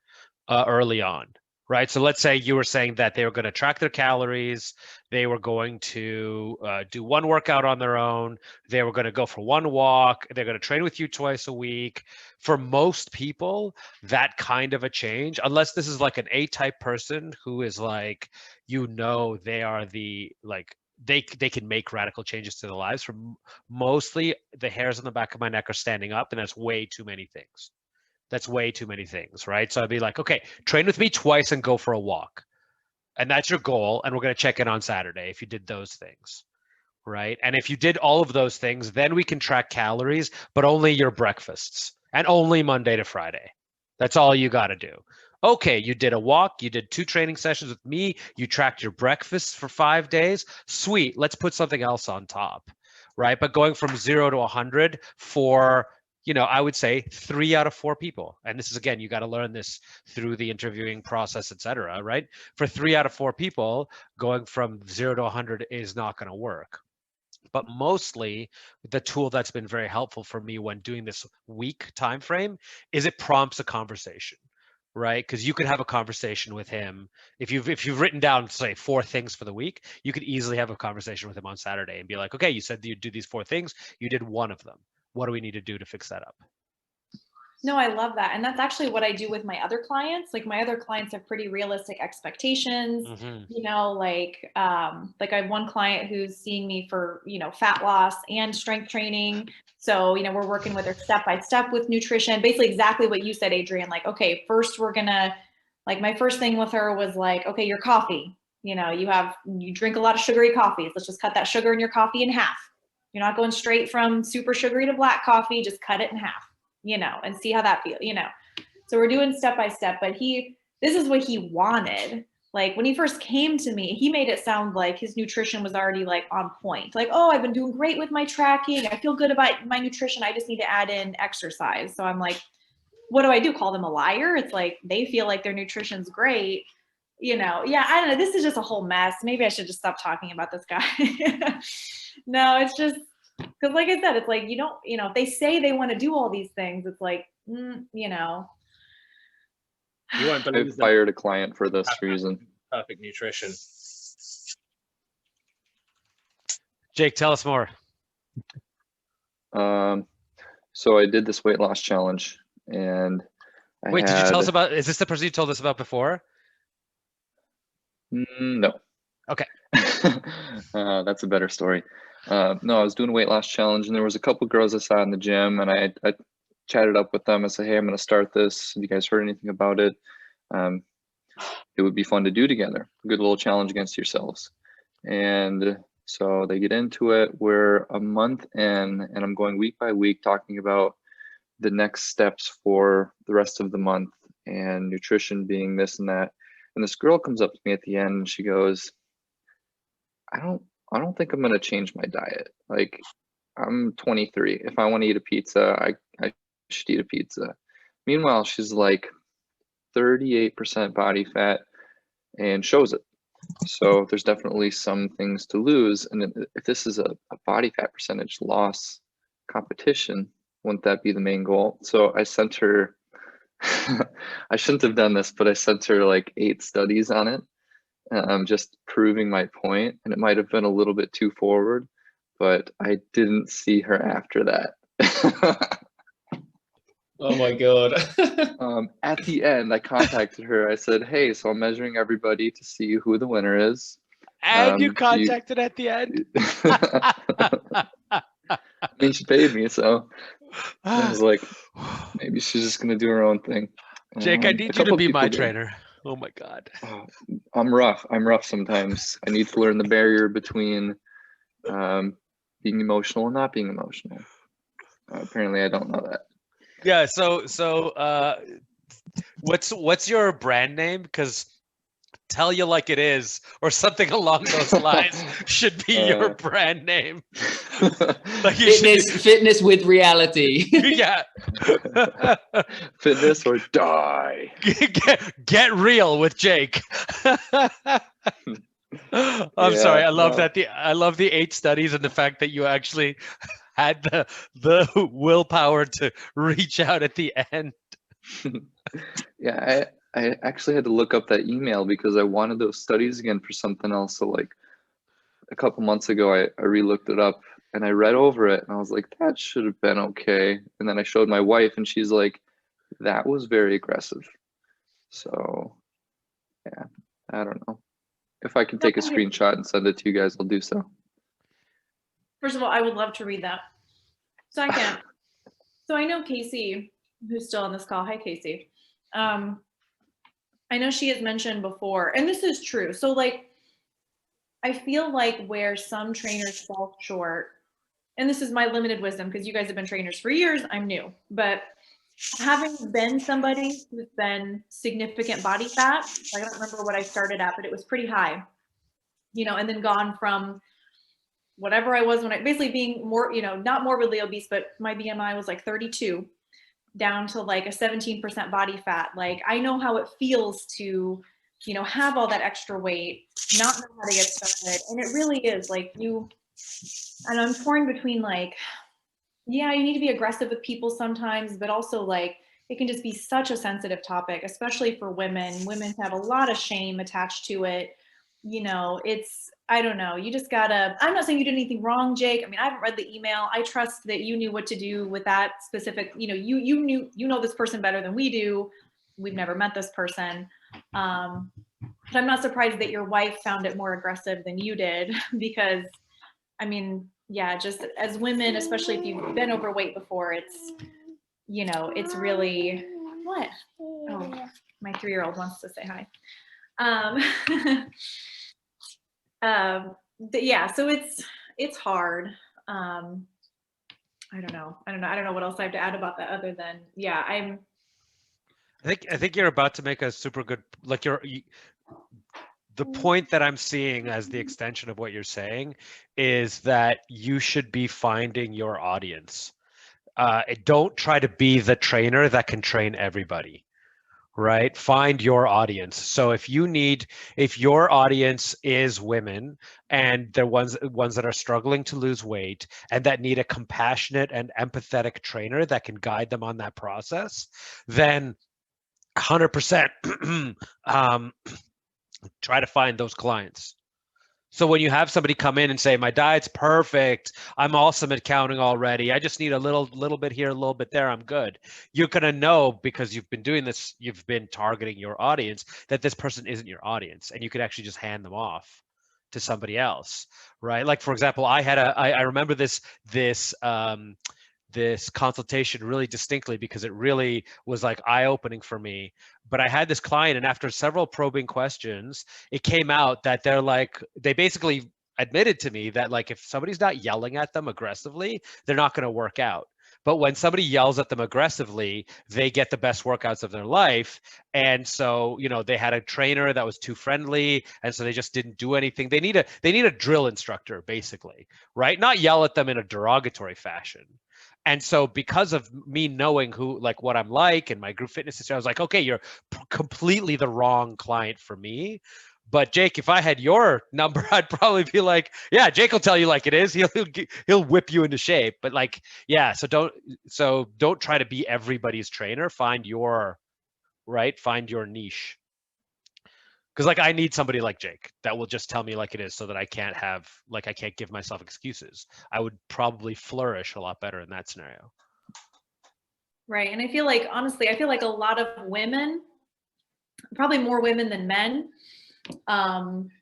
early on, right? So let's say you were saying that they were going to track their calories, they were going to do one workout on their own, they were going to go for one walk, they're going to train with you twice a week. For most people, that kind of a change, unless this is like an A-type person who is like, they are the like, they can make radical changes to their lives. For mostly, the hairs on the back of my neck are standing up, and that's way too many things. That's way too many things, right? So I'd be like, okay, train with me twice and go for a walk. And that's your goal. And we're going to check in on Saturday if you did those things, right? And if you did all of those things, then we can track calories, but only your breakfasts and only Monday to Friday. That's all you got to do. Okay, you did a walk, you did 2 training sessions with me, you tracked your breakfasts for 5 days. Sweet, let's put something else on top, right? But going from 0 to 100 for, I would say 3 out of 4 people. And this is, again, you got to learn this through the interviewing process, et cetera, right? For 3 out of 4 people, going from 0 to 100 is not going to work. But mostly the tool that's been very helpful for me when doing this week time frame is it prompts a conversation, right? Because you could have a conversation with him. If you've written down, say, 4 things for the week, you could easily have a conversation with him on Saturday and be like, okay, you said you'd do these 4 things, you did 1 of them. What do we need to do to fix that up? No, I love that. And that's actually what I do with my other clients. Like my other clients have pretty realistic expectations, like I have one client who's seeing me for, fat loss and strength training. So, we're working with her step-by-step with nutrition, basically exactly what you said, Adrian, like, okay, first my first thing with her was like, okay, your coffee, you drink a lot of sugary coffees. Let's just cut that sugar in your coffee in half. You're not going straight from super sugary to black coffee, just cut it in half. And see how that feels, So we're doing step by step, but this is what he wanted. Like when he first came to me, he made it sound like his nutrition was already like on point. Like, oh, I've been doing great with my tracking. I feel good about my nutrition. I just need to add in exercise. So I'm like, what do I do? Call them a liar? It's like, they feel like their nutrition's great. Yeah, I don't know. This is just a whole mess. Maybe I should just stop talking about this guy. No, it's just, because like I said, it's like, if they say they want to do all these things, it's like, You won't believe I fired a client for this reason. Perfect nutrition. Jake, tell us more. So I did this weight loss challenge and Wait, did you tell us about, is this the person you told us about before? No. Okay. That's a better story. No, I was doing a weight loss challenge and there was a couple girls I saw in the gym and I chatted up with them. I said, hey, I'm going to start this. Have you guys heard anything about it? It would be fun to do together. A good little challenge against yourselves. And so they get into it. We're a month in and I'm going week by week talking about the next steps for the rest of the month and nutrition being this and that. And this girl comes up to me at the end and she goes, I don't think I'm going to change my diet. Like, I'm 23. If I want to eat a pizza, I should eat a pizza. Meanwhile, she's like 38% body fat and shows it. So there's definitely some things to lose. And if this is a body fat percentage loss competition, wouldn't that be the main goal? So I sent her, I shouldn't have done this, but I sent her like 8 studies on it. Just proving my point, and it might have been a little bit too forward, but I didn't see her after that. Oh my God. At the end, I contacted her. I said, hey, so I'm measuring everybody to see who the winner is. And you contacted at the end? I mean, she paid me, so I was like, maybe she's just going to do her own thing. Jake, I need you to be my trainer. Oh my God. I'm rough sometimes. I need to learn the barrier between being emotional and not being emotional. Apparently I don't know that. Yeah, so what's your brand name? Because Tell You Like It Is or something along those lines should be your brand name. Like fitness with reality. Yeah. Fitness or die. Get real with Jake. I'm sorry. I love the 8 studies and the fact that you actually had the willpower to reach out at the end. Yeah, I actually had to look up that email because I wanted those studies again for something else. So like a couple months ago, I re-looked it up and I read over it and I was like, that should have been okay. And then I showed my wife and she's like, that was very aggressive. So yeah, I don't know. If I can take a screenshot and send it to you guys, I'll do so. First of all, I would love to read that. Second, so I know Casey, who's still on this call. Hi, Casey. I know she has mentioned before, and this is true. So like, I feel like where some trainers fall short, and this is my limited wisdom because you guys have been trainers for years, I'm new, but having been somebody who's been significant body fat, I don't remember what I started at, but it was pretty high, you know, and then gone from whatever I was when I basically being more, you know, not morbidly obese, but my BMI was like 32 down to like a 17% body fat. Like I know how it feels to, you know, have all that extra weight, not know how to get started. And it really is like you, and I'm torn between like, yeah, you need to be aggressive with people sometimes, but also like, it can just be such a sensitive topic, especially for women. Women have a lot of shame attached to it. You know, it's, I don't know. You just gotta, I'm not saying you did anything wrong, Jake. I mean, I haven't read the email. I trust that you knew what to do with that specific, you know, you know this person better than we do. We've never met this person. But I'm not surprised that your wife found it more aggressive than you did because, I mean, yeah, just as women, especially if you've been overweight before, it's, you know, it's really, what? Oh, my 3-year-old wants to say hi. Yeah, so it's hard. I don't know what else I have to add about that other than, yeah, I think you're about to make a super good, like the point that I'm seeing as the extension of what you're saying is that you should be finding your audience. Don't try to be the trainer that can train everybody, right? Find your audience. So if your audience is women and they're ones that are struggling to lose weight and that need a compassionate and empathetic trainer that can guide them on that process, then 100% try to find those clients. So when you have somebody come in and say, my diet's perfect, I'm awesome at counting already, I just need a little bit here, a little bit there, I'm good. You're gonna know because you've been doing this, you've been targeting your audience, that this person isn't your audience, and you could actually just hand them off to somebody else, right? Like for example, I remember this consultation really distinctly because it really was like eye-opening for me. But I had this client, and after several probing questions, it came out that they basically admitted to me that like if somebody's not yelling at them aggressively, they're not going to work out. But when somebody yells at them aggressively, they get the best workouts of their life. And so, you know, they had a trainer that was too friendly, and so they just didn't do anything. They need a drill instructor, basically, right? Not yell at them in a derogatory fashion. And so because of me knowing what I'm like and my group fitness history, I was like, okay, you're completely the wrong client for me. But Jake, if I had your number, I'd probably be like, yeah, Jake will tell you like it is. He'll whip you into shape. But like, yeah, so don't try to be everybody's trainer. Find your niche. Because like I need somebody like Jake that will just tell me like it is, so that I can't give myself excuses. I would probably flourish a lot better in that scenario. Right. And I feel like, honestly, a lot of women, probably more women than men,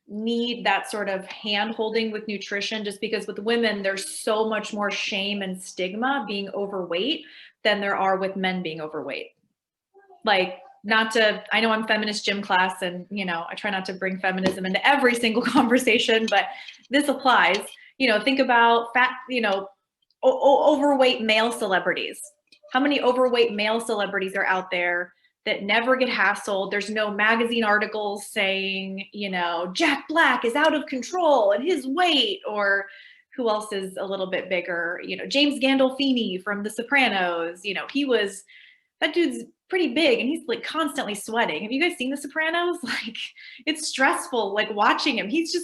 need that sort of hand holding with nutrition, just because with women, there's so much more shame and stigma being overweight than there are with men being overweight. Like, I know I'm feminist gym class, and, you know, I try not to bring feminism into every single conversation, but this applies. You know, think about fat, you know, overweight male celebrities. How many overweight male celebrities are out there that never get hassled? There's no magazine articles saying, you know, Jack Black is out of control and his weight, or who else is a little bit bigger? You know, James Gandolfini from The Sopranos. You know, that dude's pretty big and he's like constantly sweating. Have you guys seen The Sopranos? Like, it's stressful, like watching him. He's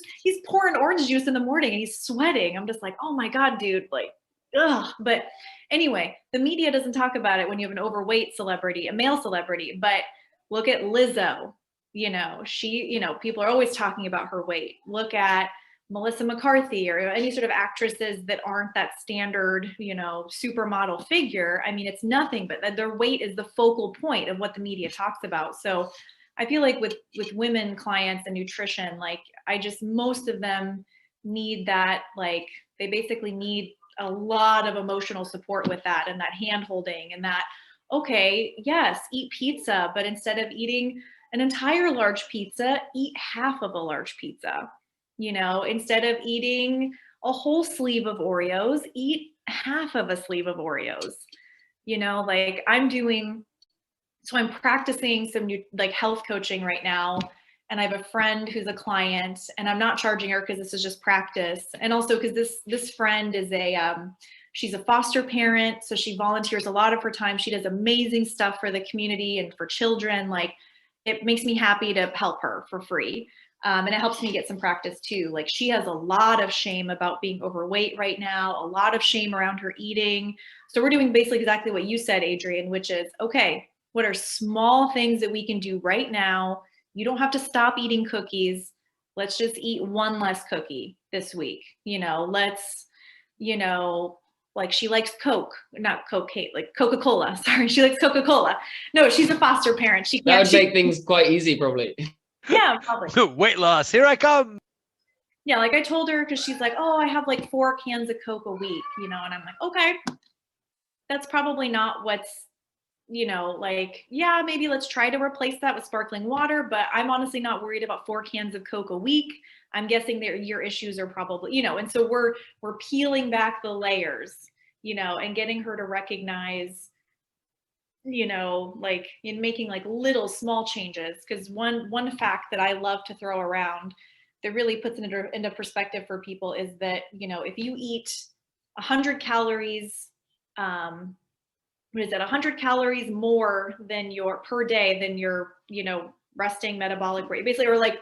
pouring orange juice in the morning and he's sweating. I'm just like, oh my God, dude, like, ugh. But anyway, the media doesn't talk about it when you have an overweight celebrity, a male celebrity. But Look at Lizzo, you know, she, you know, people are always talking about her weight. Look at Melissa McCarthy or any sort of actresses that aren't that standard, you know, supermodel figure. I mean, it's nothing but that their weight is the focal point of what the media talks about. So I feel like with women clients and nutrition, like most of them need that, like they basically need a lot of emotional support with that and that hand holding and that, okay, yes, eat pizza, but instead of eating an entire large pizza, eat half of a large pizza. You know, instead of eating a whole sleeve of Oreos, eat half of a sleeve of Oreos. You know, like I'm practicing some new like health coaching right now. And I have a friend who's a client and I'm not charging her because this is just practice. And also because this friend is she's a foster parent. So she volunteers a lot of her time. She does amazing stuff for the community and for children. Like it makes me happy to help her for free. And it helps me get some practice too. Like she has a lot of shame about being overweight right now, a lot of shame around her eating. So we're doing basically exactly what you said, Adrian, which is, okay, what are small things that we can do right now? You don't have to stop eating cookies. Let's just eat one less cookie this week. You know, let's, you know, like she likes Coke, not Coke, Kate, like Coca-Cola. Sorry, she likes Coca-Cola. No, she's a foster parent. She can't. That would make things quite easy, probably. Yeah, probably. Weight loss, here I come. Yeah, like I told her, because she's like, oh, I have like 4 cans of Coke a week, you know, and I'm like, okay, that's probably not what's, you know, like, yeah, maybe let's try to replace that with sparkling water, but I'm honestly not worried about 4 cans of Coke a week. I'm guessing that your issues are probably, you know, and so we're peeling back the layers, you know, and getting her to recognize, you know, like in making like little small changes. Because one fact that I love to throw around that really puts it into perspective for people is that, you know, if you eat 100 calories, what is that, 100 calories more than your per day than your, you know, resting metabolic rate, basically, or like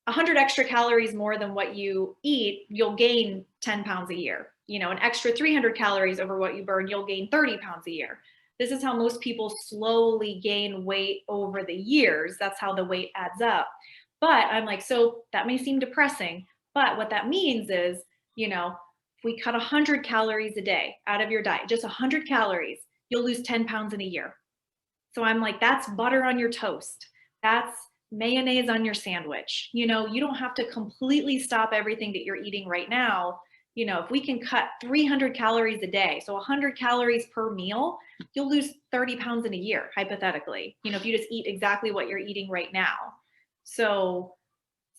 100 extra calories more than what you eat, you'll gain 10 pounds a year. You know, an extra 300 calories over what you burn, you'll gain 30 pounds a year. This is how most people slowly gain weight over the years. That's how the weight adds up. But I'm like, so that may seem depressing, but what that means is, you know, if we cut 100 calories a day out of your diet, just 100 calories, you'll lose 10 pounds in a year. So I'm like, that's butter on your toast. That's mayonnaise on your sandwich. You know, you don't have to completely stop everything that you're eating right now. You know, if we can cut 300 calories a day, so 100 calories per meal, you'll lose 30 pounds in a year, hypothetically, you know, if you just eat exactly what you're eating right now. So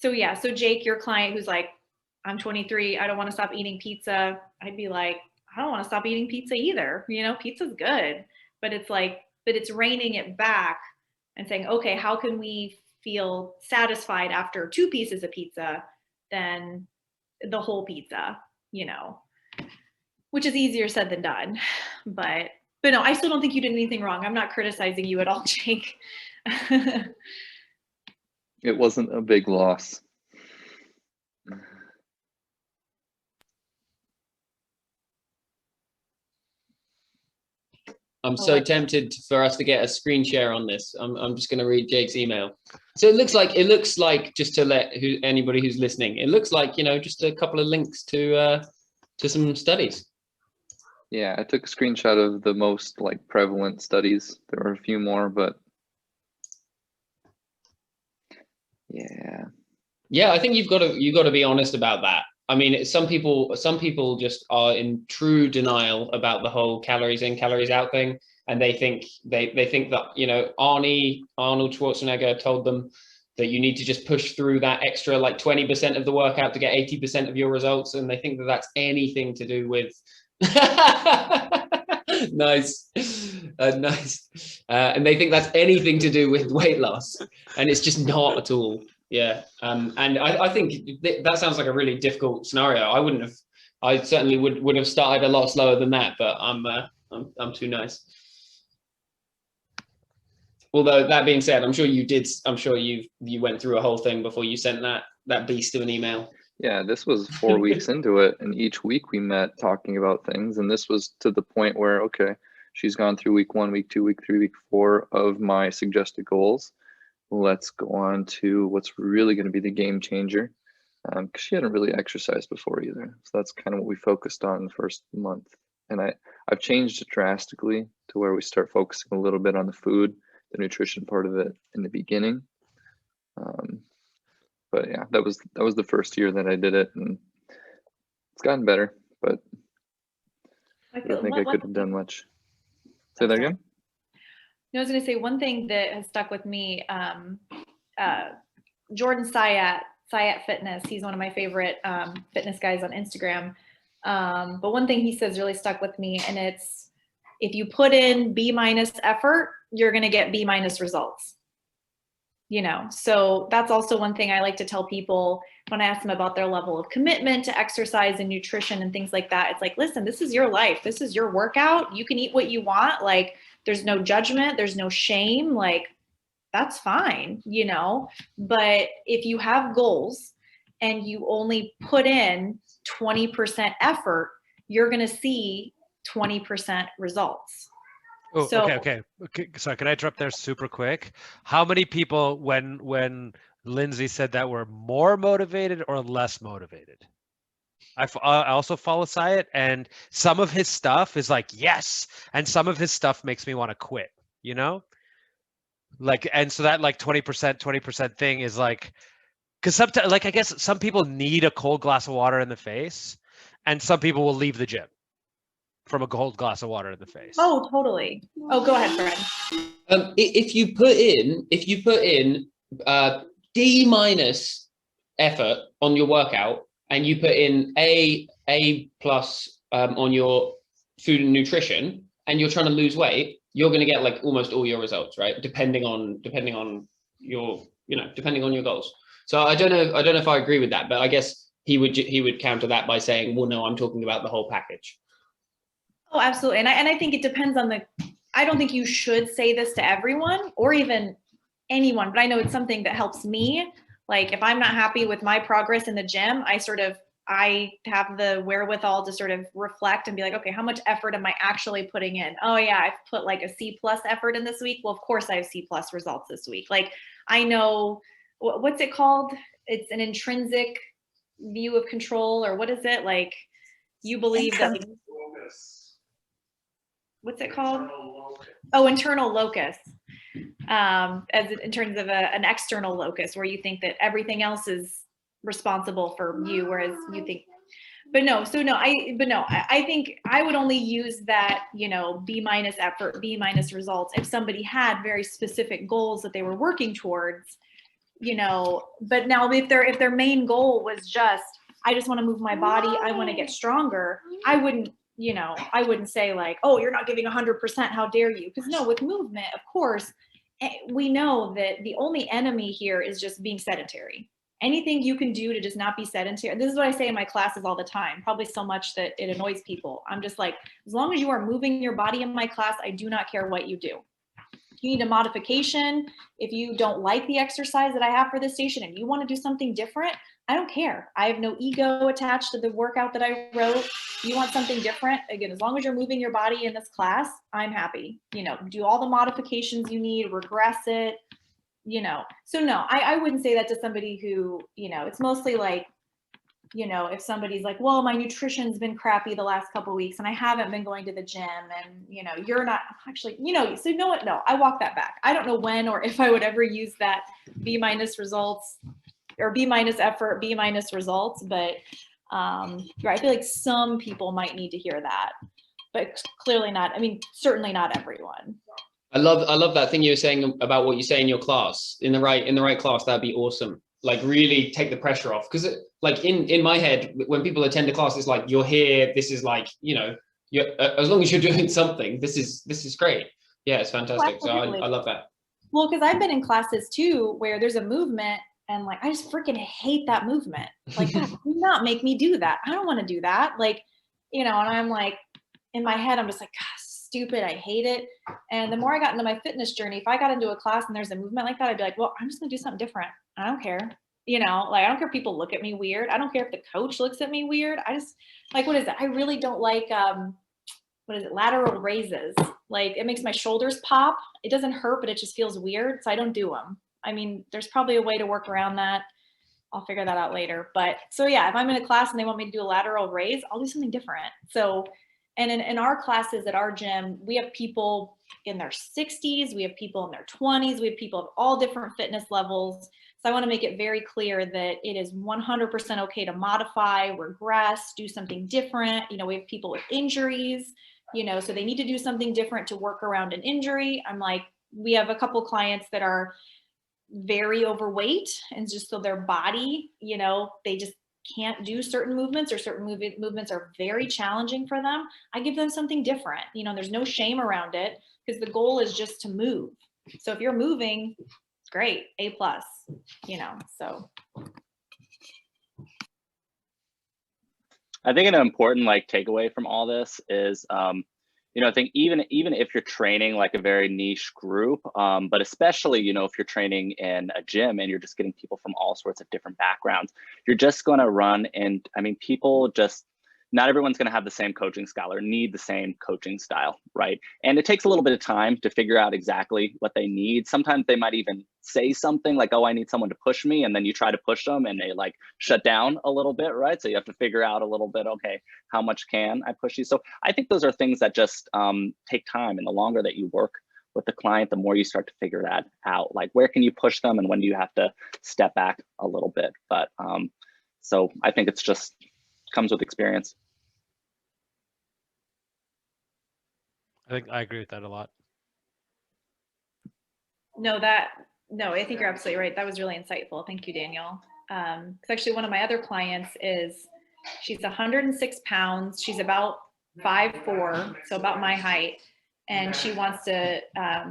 yeah, so Jake, your client who's like, I'm 23, I don't want to stop eating pizza. I'd be like, I don't want to stop eating pizza either. You know, pizza's good, but it's like, but it's reining it back and saying, okay, how can we feel satisfied after 2 pieces of pizza than the whole pizza, you know, which is easier said than done. But no, I still don't think you did anything wrong. I'm not criticizing you at all, Jake. It wasn't a big loss. I'm so tempted for us to get a screen share on this. I'm just going to read Jake's email. So it looks like just to let anybody who's listening, it looks like, you know, just a couple of links to some studies. Yeah, I took a screenshot of the most like prevalent studies. There were a few more, but yeah, I think you've got to be honest about that. I mean, some people just are in true denial about the whole calories in, calories out thing, and they think that, you know, Arnold Schwarzenegger told them that you need to just push through that extra like 20% of the workout to get 80% of your results, and they think that that's anything to do with nice. And they think that's anything to do with weight loss, and it's just not at all. Yeah, and I think that sounds like a really difficult scenario. I certainly would have started a lot slower than that, but I'm too nice. Although that being said, I'm sure you went through a whole thing before you sent that beast of an email. Yeah, this was 4 weeks into it, and each week we met talking about things, and this was to the point where, okay, she's gone through week 1, week 2, week 3, week 4 of my suggested goals. Let's go on to what's really going to be the game changer, because she hadn't really exercised before either. So that's kind of what we focused on the first month. And I've changed it drastically to where we start focusing a little bit on the food, the nutrition part of it in the beginning. But yeah, that was the first year that I did it, and it's gotten better, but I don't think I could have done much. Say that again? No, I was going to say one thing that has stuck with me, Jordan Syatt Fitness. He's one of my favorite fitness guys on Instagram. But one thing he says really stuck with me, and it's, if you put in B- effort, you're going to get B- results. You know, so that's also one thing I like to tell people when I ask them about their level of commitment to exercise and nutrition and things like that. It's like, listen, this is your life. This is your workout. You can eat what you want. Like, there's no judgment. There's no shame. Like, that's fine, you know, but if you have goals and you only put in 20% effort, you're going to see 20% results. Oh, so, okay. Sorry, can I interrupt there super quick? How many people, when Lindsay said that, were more motivated or less motivated? I also follow Syatt, and some of his stuff is like, yes, and some of his stuff makes me want to quit, you know? Like, and so that like 20% thing is like, because sometimes, like, I guess some people need a cold glass of water in the face, and some people will leave the gym from a cold glass of water in the face. Oh, totally. Oh, go ahead, Fred. If you put in D- effort on your workout, and you put in A+ on your food and nutrition, and you're trying to lose weight, you're going to get like almost all your results, right? Depending on your, you know, depending on your goals. So I don't know if I agree with that, but I guess he would counter that by saying, well, no, I'm talking about the whole package. Oh, absolutely. And I think it depends on I don't think you should say this to everyone or even anyone, but I know it's something that helps me. Like, if I'm not happy with my progress in the gym, I have the wherewithal to sort of reflect and be like, okay, how much effort am I actually putting in? Oh yeah, I've put like a C+ effort in this week. Well, of course I have C+ results this week. Like, I know, what's it called? It's an intrinsic view of control, or what is it? Like, you believe that, like, what's it called? Oh, internal locus. As in terms of an external locus, where you think that everything else is responsible for you, whereas you think, I think I would only use that, you know, B- effort, B- results if somebody had very specific goals that they were working towards, you know. But now if their main goal was just, I just want to move my body, I want to get stronger, I wouldn't say like, oh, you're not giving 100%, how dare you? Because no, with movement, of course, we know that the only enemy here is just being sedentary. Anything you can do to just not be sedentary. This is what I say in my classes all the time, probably so much that it annoys people. I'm just like, as long as you are moving your body in my class, I do not care what you do. If you need a modification, if you don't like the exercise that I have for this station and you want to do something different, I don't care. I have no ego attached to the workout that I wrote. You want something different? Again, as long as you're moving your body in this class, I'm happy. You know, do all the modifications you need, regress it, you know. So no, I wouldn't say that to somebody who, you know, it's mostly like, you know, if somebody's like, well, my nutrition's been crappy the last couple of weeks and I haven't been going to the gym, and, you know, you're not actually, you know, so you know what? No, I walk that back. I don't know when or if I would ever use that B- results or B- effort, B- results, but right, I feel like some people might need to hear that, but clearly not. I mean, certainly not everyone. I love that thing you were saying about what you say in your class. In the right class, that'd be awesome. Like, really take the pressure off, because like in my head, when people attend a class, it's like, you're here. This is like, you know, as long as you're doing something, this is great. Yeah, it's fantastic. Oh, so I love that. Well, because I've been in classes too where there's a movement and like, I just freaking hate that movement. Like, God, do not make me do that. I don't want to do that. Like, you know, and I'm like, in my head, I'm just like, God, stupid, I hate it. And the more I got into my fitness journey, if I got into a class and there's a movement like that, I'd be like, well, I'm just gonna do something different. I don't care. You know, like, I don't care if people look at me weird. I don't care if the coach looks at me weird. I just, like, what is it? I really don't like, what is it, lateral raises. Like it makes my shoulders pop. It doesn't hurt, but it just feels weird. So I don't do them. I mean, there's probably a way to work around that. I'll figure that out later. But so yeah, if I'm in a class and they want me to do a lateral raise, I'll do something different. So, and in our classes at our gym, we have people in their 60s, we have people in their 20s, we have people of all different fitness levels. So I want to make it very clear that it is 100% okay to modify, regress, do something different. You know, we have people with injuries, you know, so they need to do something different to work around an injury. I'm like, we have a couple clients that are very overweight, and just so their body, you know, they just can't do certain movements, or certain movements are very challenging for them. I give them something different. You know, there's no shame around it, because the goal is just to move. So if you're moving, great, A+, you know, so. I think an important like takeaway from all this is, you know, I think even if you're training like a very niche group, but especially, you know, if you're training in a gym and you're just getting people from all sorts of different backgrounds, you're just going to run. And I mean, people just, not everyone's going to have the same coaching style or need the same coaching style, right? And it takes a little bit of time to figure out exactly what they need. Sometimes they might even say something like, oh, I need someone to push me. And then you try to push them and they like shut down a little bit, right? So you have to figure out a little bit, okay, how much can I push you? So I think those are things that just take time. And the longer that you work with the client, the more you start to figure that out. Like, where can you push them and when do you have to step back a little bit? But so I think it's just comes with experience. I think I agree with that a lot. No, I think you're absolutely right. That was really insightful. Thank you, Daniel. Because actually one of my other clients she's 106 pounds. She's about 5'4", so about my height. And she wants to,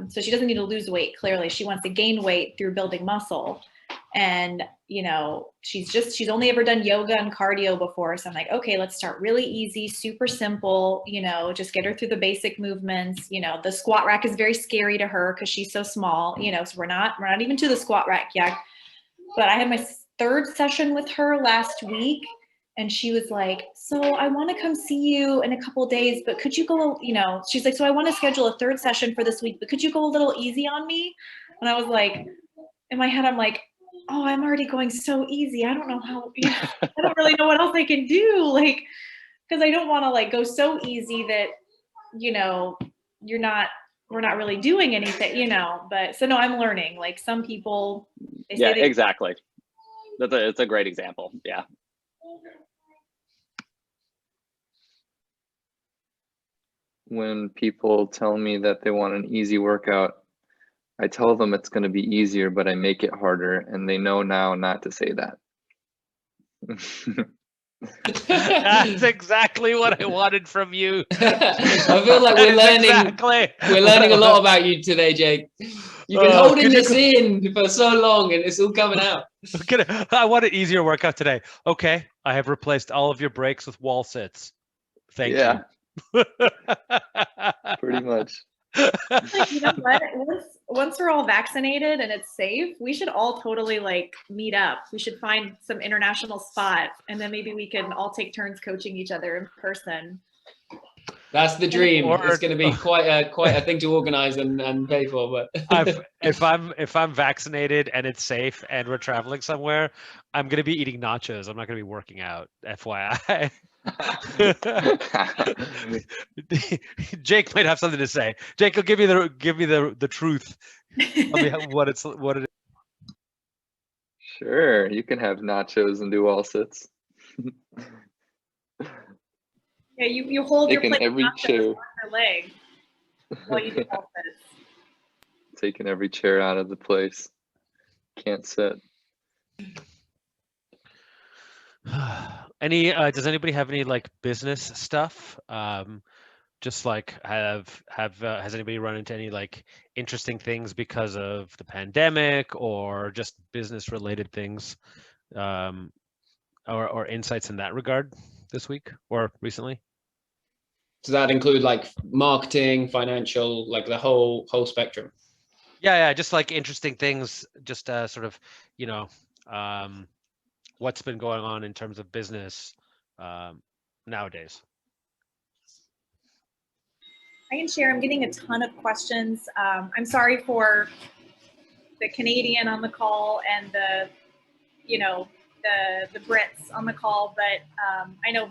so she doesn't need to lose weight, clearly. She wants to gain weight through building muscle. And, you know, she's only ever done yoga and cardio before. So I'm like, okay, let's start really easy, super simple, you know, just get her through the basic movements. You know, the squat rack is very scary to her because she's so small, you know, so we're not even to the squat rack yet. But I had my third session with her last week, and she was like, so I want to come see you in a couple of days, but could you go, you know, she's like, so I want to schedule a third session for this week, but could you go a little easy on me? And I was like, in my head, I'm like, oh, I'm already going so easy. I don't know how, you know, I don't really know what else I can do. Like, because I don't want to like go so easy that, you know, we're not really doing anything, you know, but so no, I'm learning. Like some people, exactly. It's a great example. Yeah. When people tell me that they want an easy workout, I tell them it's going to be easier, but I make it harder, and they know now not to say that. That's exactly what I wanted from you. I feel like we're learning a lot about you today, Jake. You've been holding this in for so long, and it's all coming out. I want an easier workout today. Okay, I have replaced all of your breaks with wall sits. Thank you. Pretty much. Like, you know what? Once we're all vaccinated and it's safe, we should all totally like meet up. We should find some international spot, and then maybe we can all take turns coaching each other in person. That's the dream. It's going to be quite a thing to organize and pay for. But if I'm vaccinated and it's safe and we're traveling somewhere, I'm going to be eating nachos. I'm not going to be working out. FYI. Jake might have something to say. Jake will give me the truth. Tell me what it is. Sure, you can have nachos and do all sits. Yeah, you hold taking your plate every chair. Your leg while you do all sits. Taking every chair out of the place. Can't sit. Does anybody have any like business stuff? Just like has anybody run into any like interesting things because of the pandemic or just business related things, or insights in that regard this week or recently? Does that include like marketing, financial, like the whole spectrum? Yeah, just like interesting things, just sort of, you know, what's been going on in terms of business nowadays. I can share. I'm getting a ton of questions. I'm sorry for the Canadian on the call and the, you know, the Brits on the call, but I know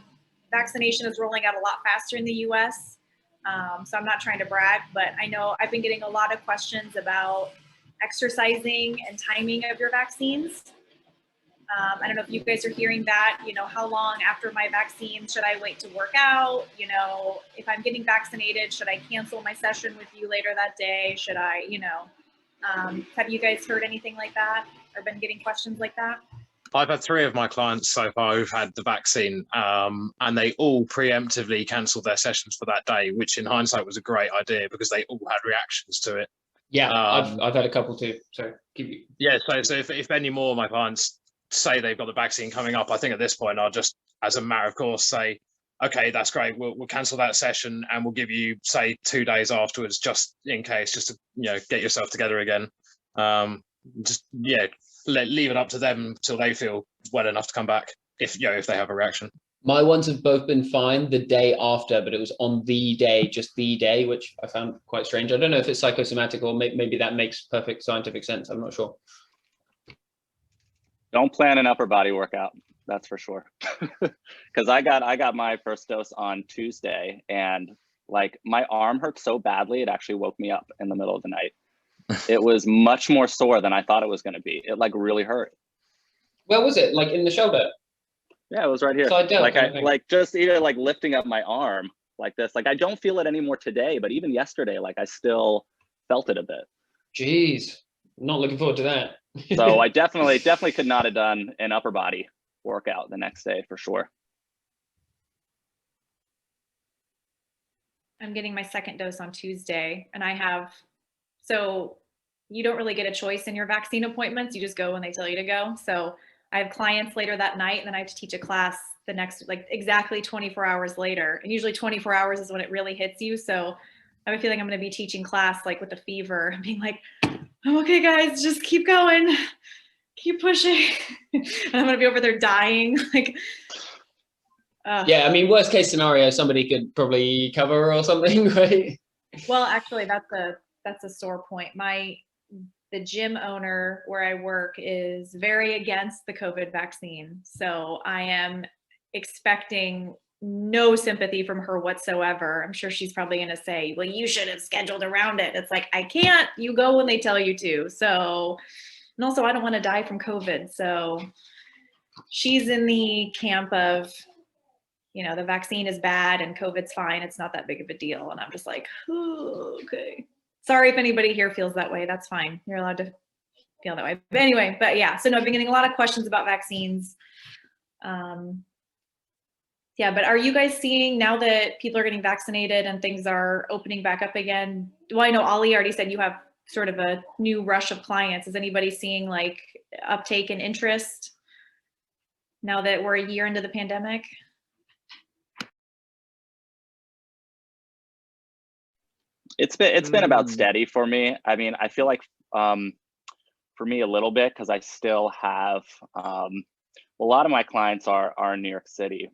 vaccination is rolling out a lot faster in the US. So I'm not trying to brag, but I know I've been getting a lot of questions about exercising and timing of your vaccines. I don't know if you guys are hearing that, you know, how long after my vaccine should I wait to work out? You know, if I'm getting vaccinated, should I cancel my session with you later that day? Should I, you know, have you guys heard anything like that or been getting questions like that? I've had 3 of my clients so far who've had the vaccine, and they all preemptively cancelled their sessions for that day, which in hindsight was a great idea because they all had reactions to it. Yeah, I've had a couple too. So yeah, so if any more of my clients say they've got the vaccine coming up, I think at this point I'll just, as a matter of course, say, okay, that's great. We'll cancel that session and we'll give you, say, 2 days afterwards, just in case, just to, you know, get yourself together again. Just, yeah, leave it up to them until they feel well enough to come back, if, you know, if they have a reaction. My ones have both been fine the day after, but it was on the day, just the day, which I found quite strange. I don't know if it's psychosomatic or maybe that makes perfect scientific sense. I'm not sure. Don't plan an upper body workout, that's for sure. Because I got my first dose on Tuesday, and like my arm hurt so badly it actually woke me up in the middle of the night. It was much more sore than I thought it was going to be. It like really hurt. Where was it? Like in the shoulder? Yeah, it was right here. Like just either like lifting up my arm like this. Like I don't feel it anymore today, but even yesterday, like I still felt it a bit. Jeez, not looking forward to that. So I definitely could not have done an upper body workout the next day for sure. I'm getting my second dose on Tuesday, and I have, so you don't really get a choice in your vaccine appointments. You just go when they tell you to go. So I have clients later that night, and then I have to teach a class the next, like exactly 24 hours later. And usually 24 hours is when it really hits you. So I have a feeling I'm going to be teaching class like with a fever and being like, okay, guys, just keep going, keep pushing. And I'm going to be over there dying. Like, yeah, I mean, worst case scenario, somebody could probably cover or something, right? Well, actually, that's a sore point. The gym owner where I work is very against the COVID vaccine. So I am expecting no sympathy from her whatsoever. I'm sure she's probably going to say, well, you should have scheduled around it. It's like, I can't, you go when they tell you to. So, and also I don't want to die from COVID. So she's in the camp of, you know, the vaccine is bad and COVID's fine. It's not that big of a deal. And I'm just like, oh, okay. Sorry if anybody here feels that way. That's fine. You're allowed to feel that way. But anyway, but yeah, so no, I've been getting a lot of questions about vaccines. Yeah, but are you guys seeing now that people are getting vaccinated and things are opening back up again? Well, I know Ollie already said you have sort of a new rush of clients. Is anybody seeing like uptake and interest now that we're a year into the pandemic? It's been about steady for me. I mean, I feel like for me a little bit, because I still have a lot of my clients are in New York City,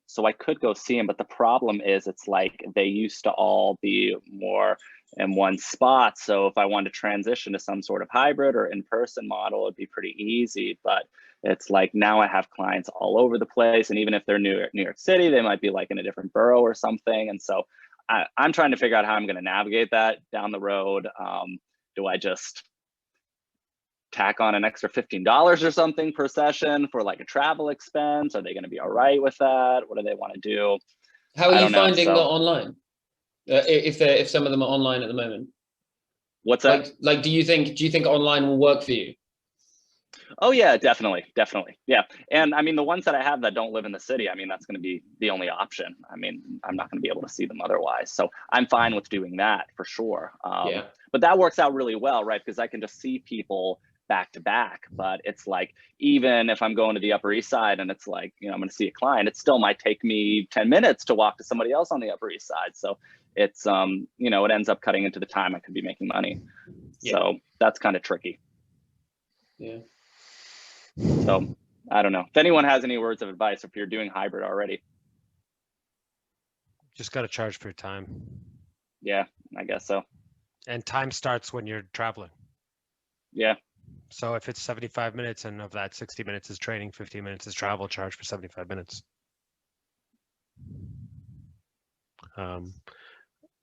so I could go see them. But the problem is, it's like they used to all be more in one spot. So if I wanted to transition to some sort of hybrid or in-person model, it'd be pretty easy. But it's like now I have clients all over the place, and even if they're New York City, they might be like in a different borough or something. And so I'm trying to figure out how I'm going to navigate that down the road. Do I just tack on an extra $15 or something per session for like a travel expense? Are they going to be all right with that? What do they want to do? How are you finding that online? If some of them are online at the moment? What's that? Like, do you think online will work for you? Oh yeah, definitely. Yeah. And I mean, the ones that I have that don't live in the city, I mean, that's going to be the only option. I mean, I'm not going to be able to see them otherwise. So I'm fine with doing that for sure. Yeah. But that works out really well, right? Because I can just see people back to back. But it's like, even if I'm going to the Upper East Side and it's like, you know, I'm going to see a client, it still might take me 10 minutes to walk to somebody else on the Upper East Side. So it's, you know, it ends up cutting into the time I could be making money. Yeah. So that's kind of tricky. Yeah. So I don't know if anyone has any words of advice, if you're doing hybrid already. Just got to charge for your time. Yeah, I guess so. And time starts when you're traveling. Yeah. So if it's 75 minutes and of that 60 minutes is training, 15 minutes is travel, charge for 75 minutes.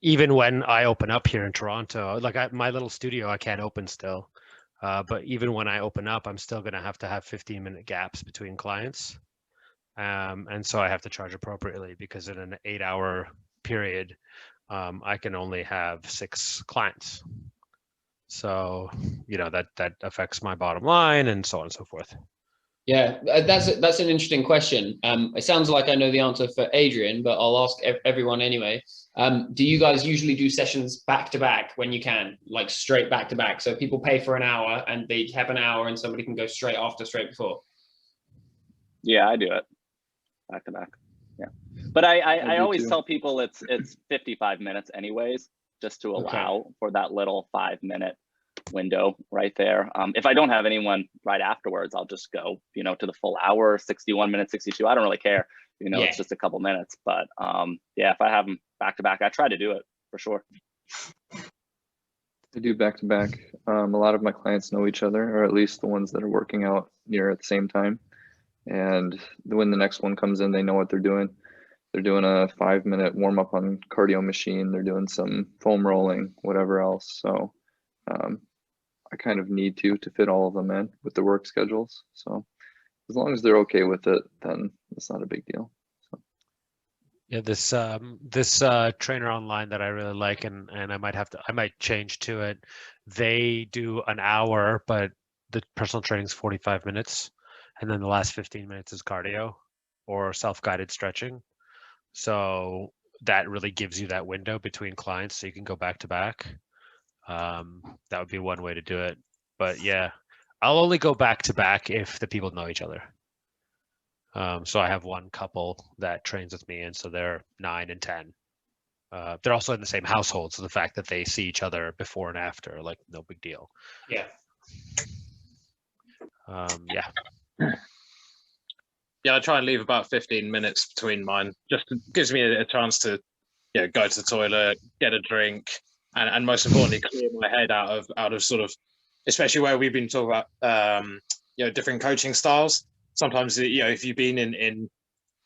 Even when I open up here in Toronto, like my little studio, I can't open still. But even when I open up, I'm still going to have 15-minute gaps between clients. And so I have to charge appropriately because in an 8-hour period, I can only have 6 clients. So, you know, that affects my bottom line and so on and so forth. Yeah, that's an interesting question. It sounds like I know the answer for Adrian, but I'll ask everyone anyway. Do you guys usually do sessions back to back when you can, like straight back to back? So people pay for an hour and they have an hour and somebody can go straight after, straight before? Yeah, I do it back to back. Yeah, but I always tell people it's 55 minutes anyways, just to allow for that little 5-minute window right there. If I don't have anyone right afterwards, I'll just go, you know, to the full hour, 61 minutes, 62. I don't really care. You know, it's just a couple minutes. But yeah, if I have them back to back, I try to do it for sure. I do back to back. A lot of my clients know each other, or at least the ones that are working out near at the same time. And when the next one comes in, they know what they're doing. They're doing a 5-minute warm up on cardio machine. They're doing some foam rolling, whatever else. So I kind of need to fit all of them in with their work schedules. So as long as they're okay with it, then it's not a big deal. So. Yeah, this trainer online that I really like, and I might change to it. They do an hour, but the personal training is 45 minutes, and then the last 15 minutes is cardio or self-guided stretching. So that really gives you that window between clients, so you can go back to back. That would be one way to do it. But yeah, I'll only go back to back if the people know each other. So I have one couple that trains with me, and so they're 9 and 10. They're also in the same household, so the fact that they see each other before and after, like, no big deal. Yeah. Yeah. Yeah, I try and leave about 15 minutes between mine. Just gives me a chance to, you know, go to the toilet, get a drink, and most importantly, clear my head out of sort of, especially where we've been talking about, you know, different coaching styles. Sometimes, you know, if you've been in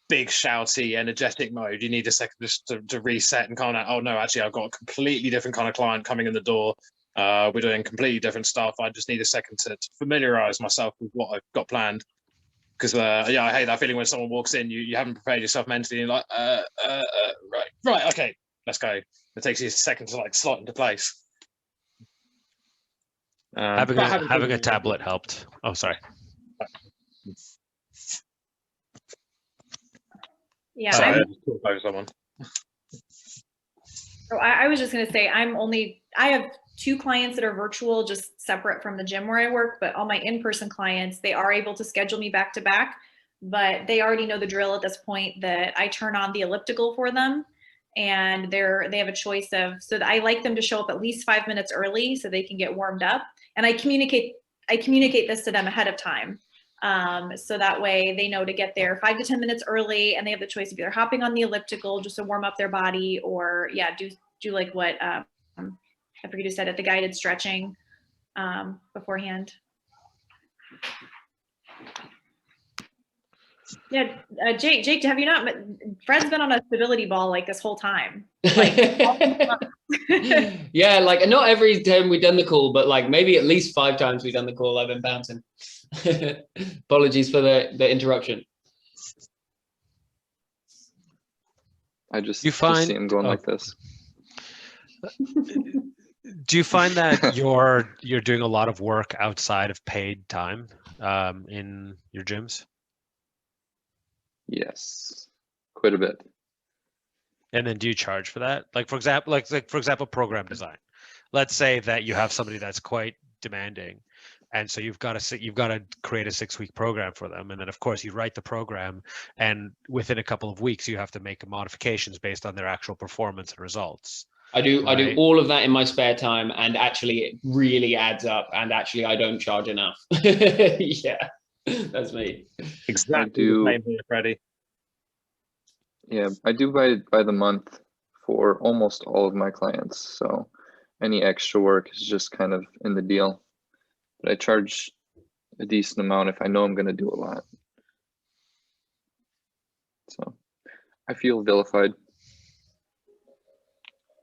big, shouty, energetic mode, you need a second just to reset and kind of, oh no, actually, I've got a completely different kind of client coming in the door. We're doing completely different stuff. I just need a second to familiarize myself with what I've got planned. Because yeah, I hate that feeling when someone walks in, you haven't prepared yourself mentally, and you're like, right, okay, let's go. It takes you a second to like slot into place. Having a tablet helped. Oh, sorry. Yeah. Sorry, I was just going to say, I have 2 clients that are virtual, just separate from the gym where I work, but all my in-person clients, they are able to schedule me back to back, but they already know the drill at this point that I turn on the elliptical for them, and they have a choice of, so that I like them to show up at least 5 minutes early so they can get warmed up. And I communicate this to them ahead of time. So that way they know to get there 5 to 10 minutes early, and they have the choice of either hopping on the elliptical just to warm up their body, or do like what I forget who said it, the guided stretching beforehand. Yeah, Jake, have you not? Fred's been on a stability ball like this whole time. Like, yeah, like not every time we've done the call, but like maybe at least 5 times we've done the call, I've been bouncing. Apologies for the interruption. I just see him going like this. Do you find that you're doing a lot of work outside of paid time in your gyms? Yes, quite a bit. And then do you charge for that? Like for example, program design. Let's say that you have somebody that's quite demanding, and so you've got to create a 6-week program for them, and then of course you write the program, and within a couple of weeks you have to make modifications based on their actual performance and results. I do all of that in my spare time, and actually it really adds up, and actually I don't charge enough. Yeah, that's me. Exactly the same here, Freddie. Yeah, I do by the month for almost all of my clients. So any extra work is just kind of in the deal. But I charge a decent amount if I know I'm going to do a lot. So I feel vilified.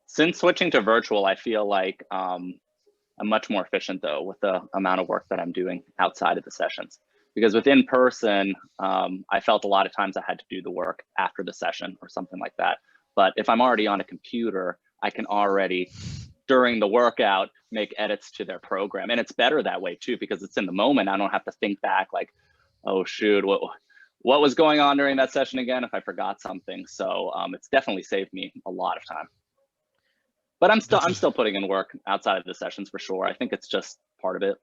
Since switching to virtual, I feel like I'm much more efficient though with the amount of work that I'm doing outside of the sessions. Because with in person, I felt a lot of times I had to do the work after the session or something like that. But if I'm already on a computer, I can already, during the workout, make edits to their program. And it's better that way too, because it's in the moment. I don't have to think back like, oh shoot, what was going on during that session again if I forgot something. So it's definitely saved me a lot of time. But I'm still putting in work outside of the sessions for sure. I think it's just part of it.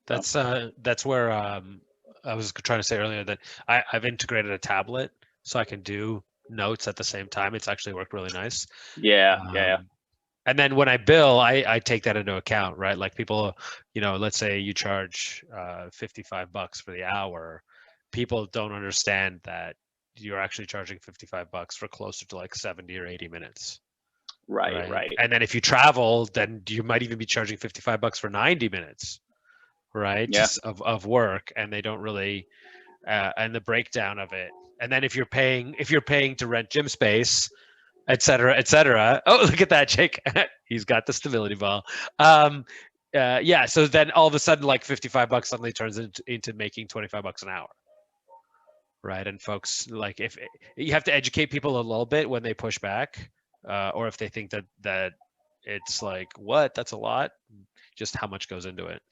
That's where I was trying to say earlier that I've integrated a tablet so I can do notes at the same time. It's actually worked really nice. Yeah. And then when I bill, I take that into account, right? Like people, let's say you charge $55 for the hour. People don't understand that you're actually charging $55 for closer to like 70 or 80 minutes. Right. And then if you travel, then you might even be charging $55 for 90 minutes, right? Yeah. Of work, and they don't really, and the breakdown of it. And then if you're paying to rent gym space, et cetera. Oh, look at that, Jake. He's got the stability ball. Yeah. So then all of a sudden, like $55 suddenly turns into making $25 an hour. Right. And folks, like, if you have to educate people a little bit when they push back, or if they think that it's like, what, that's a lot, just how much goes into it.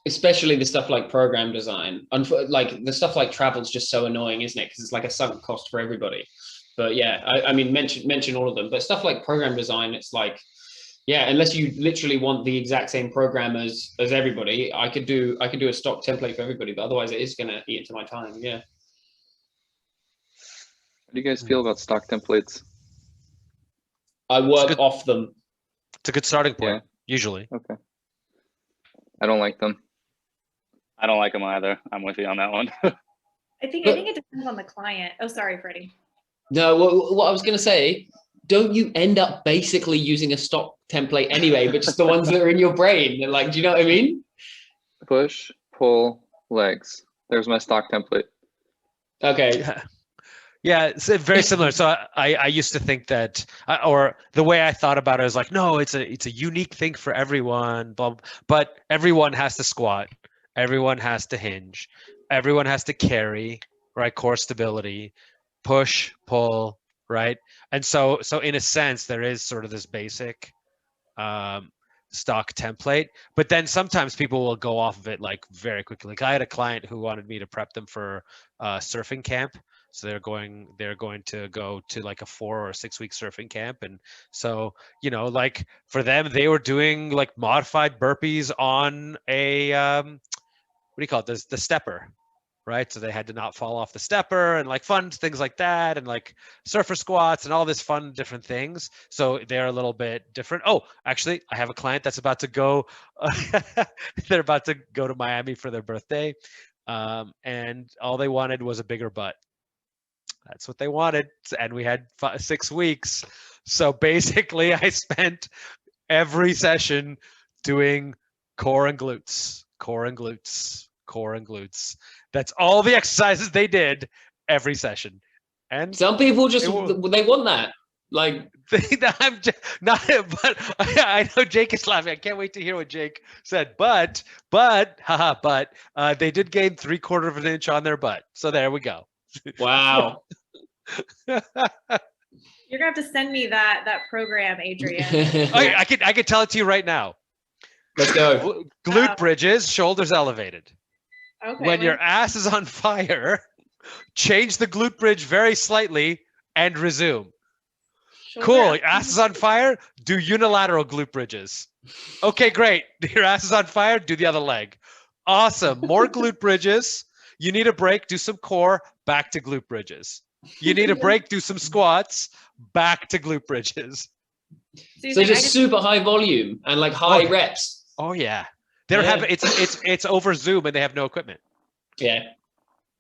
Especially the stuff like program design. Like the stuff like travel is just so annoying, isn't it? Because it's like a sunk cost for everybody. But yeah, I mean, mention all of them. But stuff like program design, it's like, yeah, unless you literally want the exact same program as everybody, I could do a stock template for everybody. But otherwise, it is going to eat into my time. Yeah. How do you guys feel about stock templates? I work off them. It's a good starting point, usually. Okay. I don't like them. I don't like them either. I'm with you on that one. I think it depends on the client. Oh, sorry, Freddie. No, what I was going to say, don't you end up basically using a stock template anyway, but just the ones that are in your brain? Like, do you know what I mean? Push, pull, legs. There's my stock template. Okay. Yeah, it's very similar. So I used to think that, or the way I thought about it is like, no, it's a unique thing for everyone, but everyone has to squat, everyone has to hinge, everyone has to carry, right? Core stability, push, pull, right? And so in a sense, there is sort of this basic stock template, but then sometimes people will go off of it like very quickly. Like I had a client who wanted me to prep them for surfing camp. So they're going to go to like a 4 or 6 week surfing camp. And so, like for them, they were doing like modified burpees on a, what do you call it? The stepper, right? So they had to not fall off the stepper and like fun things like that. And like surfer squats and all this fun, different things. So they're a little bit different. Oh, actually I have a client that's about to go, they're about to go to Miami for their birthday. And all they wanted was a bigger butt. That's what they wanted. And we had 6 weeks. So basically I spent every session doing core and glutes, core and glutes, core and glutes. That's all the exercises they did every session. And some people just, they want that. Like, I'm just not, but I know Jake is laughing. I can't wait to hear what Jake said. But they did gain 3/4 of an inch on their butt. So there we go. Wow. You're gonna have to send me that program, Adrian. I could tell it to you right now. Let's go. Glute bridges, shoulders elevated. Okay. When your ass is on fire, change the glute bridge very slightly and resume. Cool. Your ass is on fire, do unilateral glute bridges. Okay, great. Your ass is on fire, do the other leg. Awesome. More glute bridges. You need a break, do some core, back to glute bridges. You need a break, do some squats, back to glute bridges. So just super high volume and like high reps. Oh yeah. They're having it's over Zoom and they have no equipment. Yeah.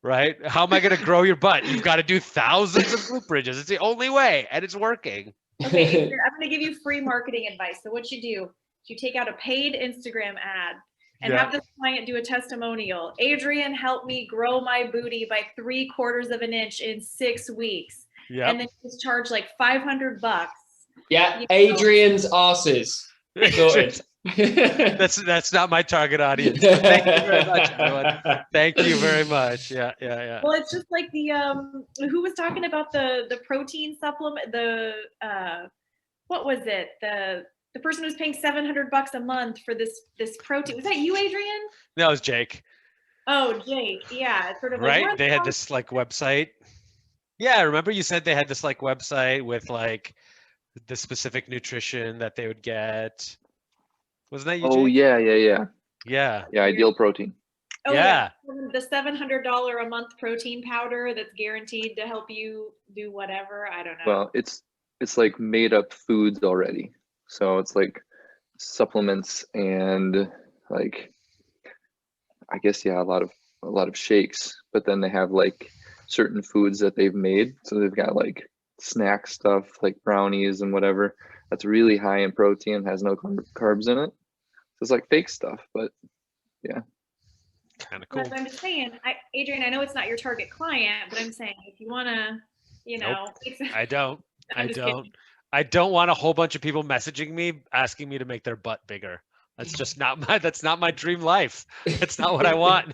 Right? How am I going to grow your butt? You've got to do thousands of glute bridges. It's the only way, and it's working. Okay, I'm going to give you free marketing advice. So what you do is you take out a paid Instagram ad and have this client do a testimonial. Adrian helped me grow my booty by 3/4 of an inch in 6 weeks. And then just charge like $500. Yeah, Adrian's asses. Sorted. That's not my target audience. Thank you very much, everyone. Thank you very much. Yeah. Well, it's just like the who was talking about the protein supplement, the what was it? The person who's paying $700 a month for this protein. Was that you, Adrian? No, it was Jake. Oh, Jake. Yeah, it's sort of like, right. They had this like website. Yeah, remember you said they had this like website with like the specific nutrition that they would get. Wasn't that you, Jake? Oh yeah. Yeah, Ideal Protein. Oh yeah, the $700 a month protein powder that's guaranteed to help you do whatever. I don't know. Well, it's like made up foods already. So it's like supplements and like, I guess, a lot of shakes, but then they have like certain foods that they've made. So they've got like snack stuff like brownies and whatever that's really high in protein, has no carbs in it. So it's like fake stuff, but yeah. Kind of cool. But I'm just saying, Adrian, I know it's not your target client, but I'm saying if you want to, Nope. I don't want a whole bunch of people messaging me asking me to make their butt bigger. That's just not my dream life. That's not what I want.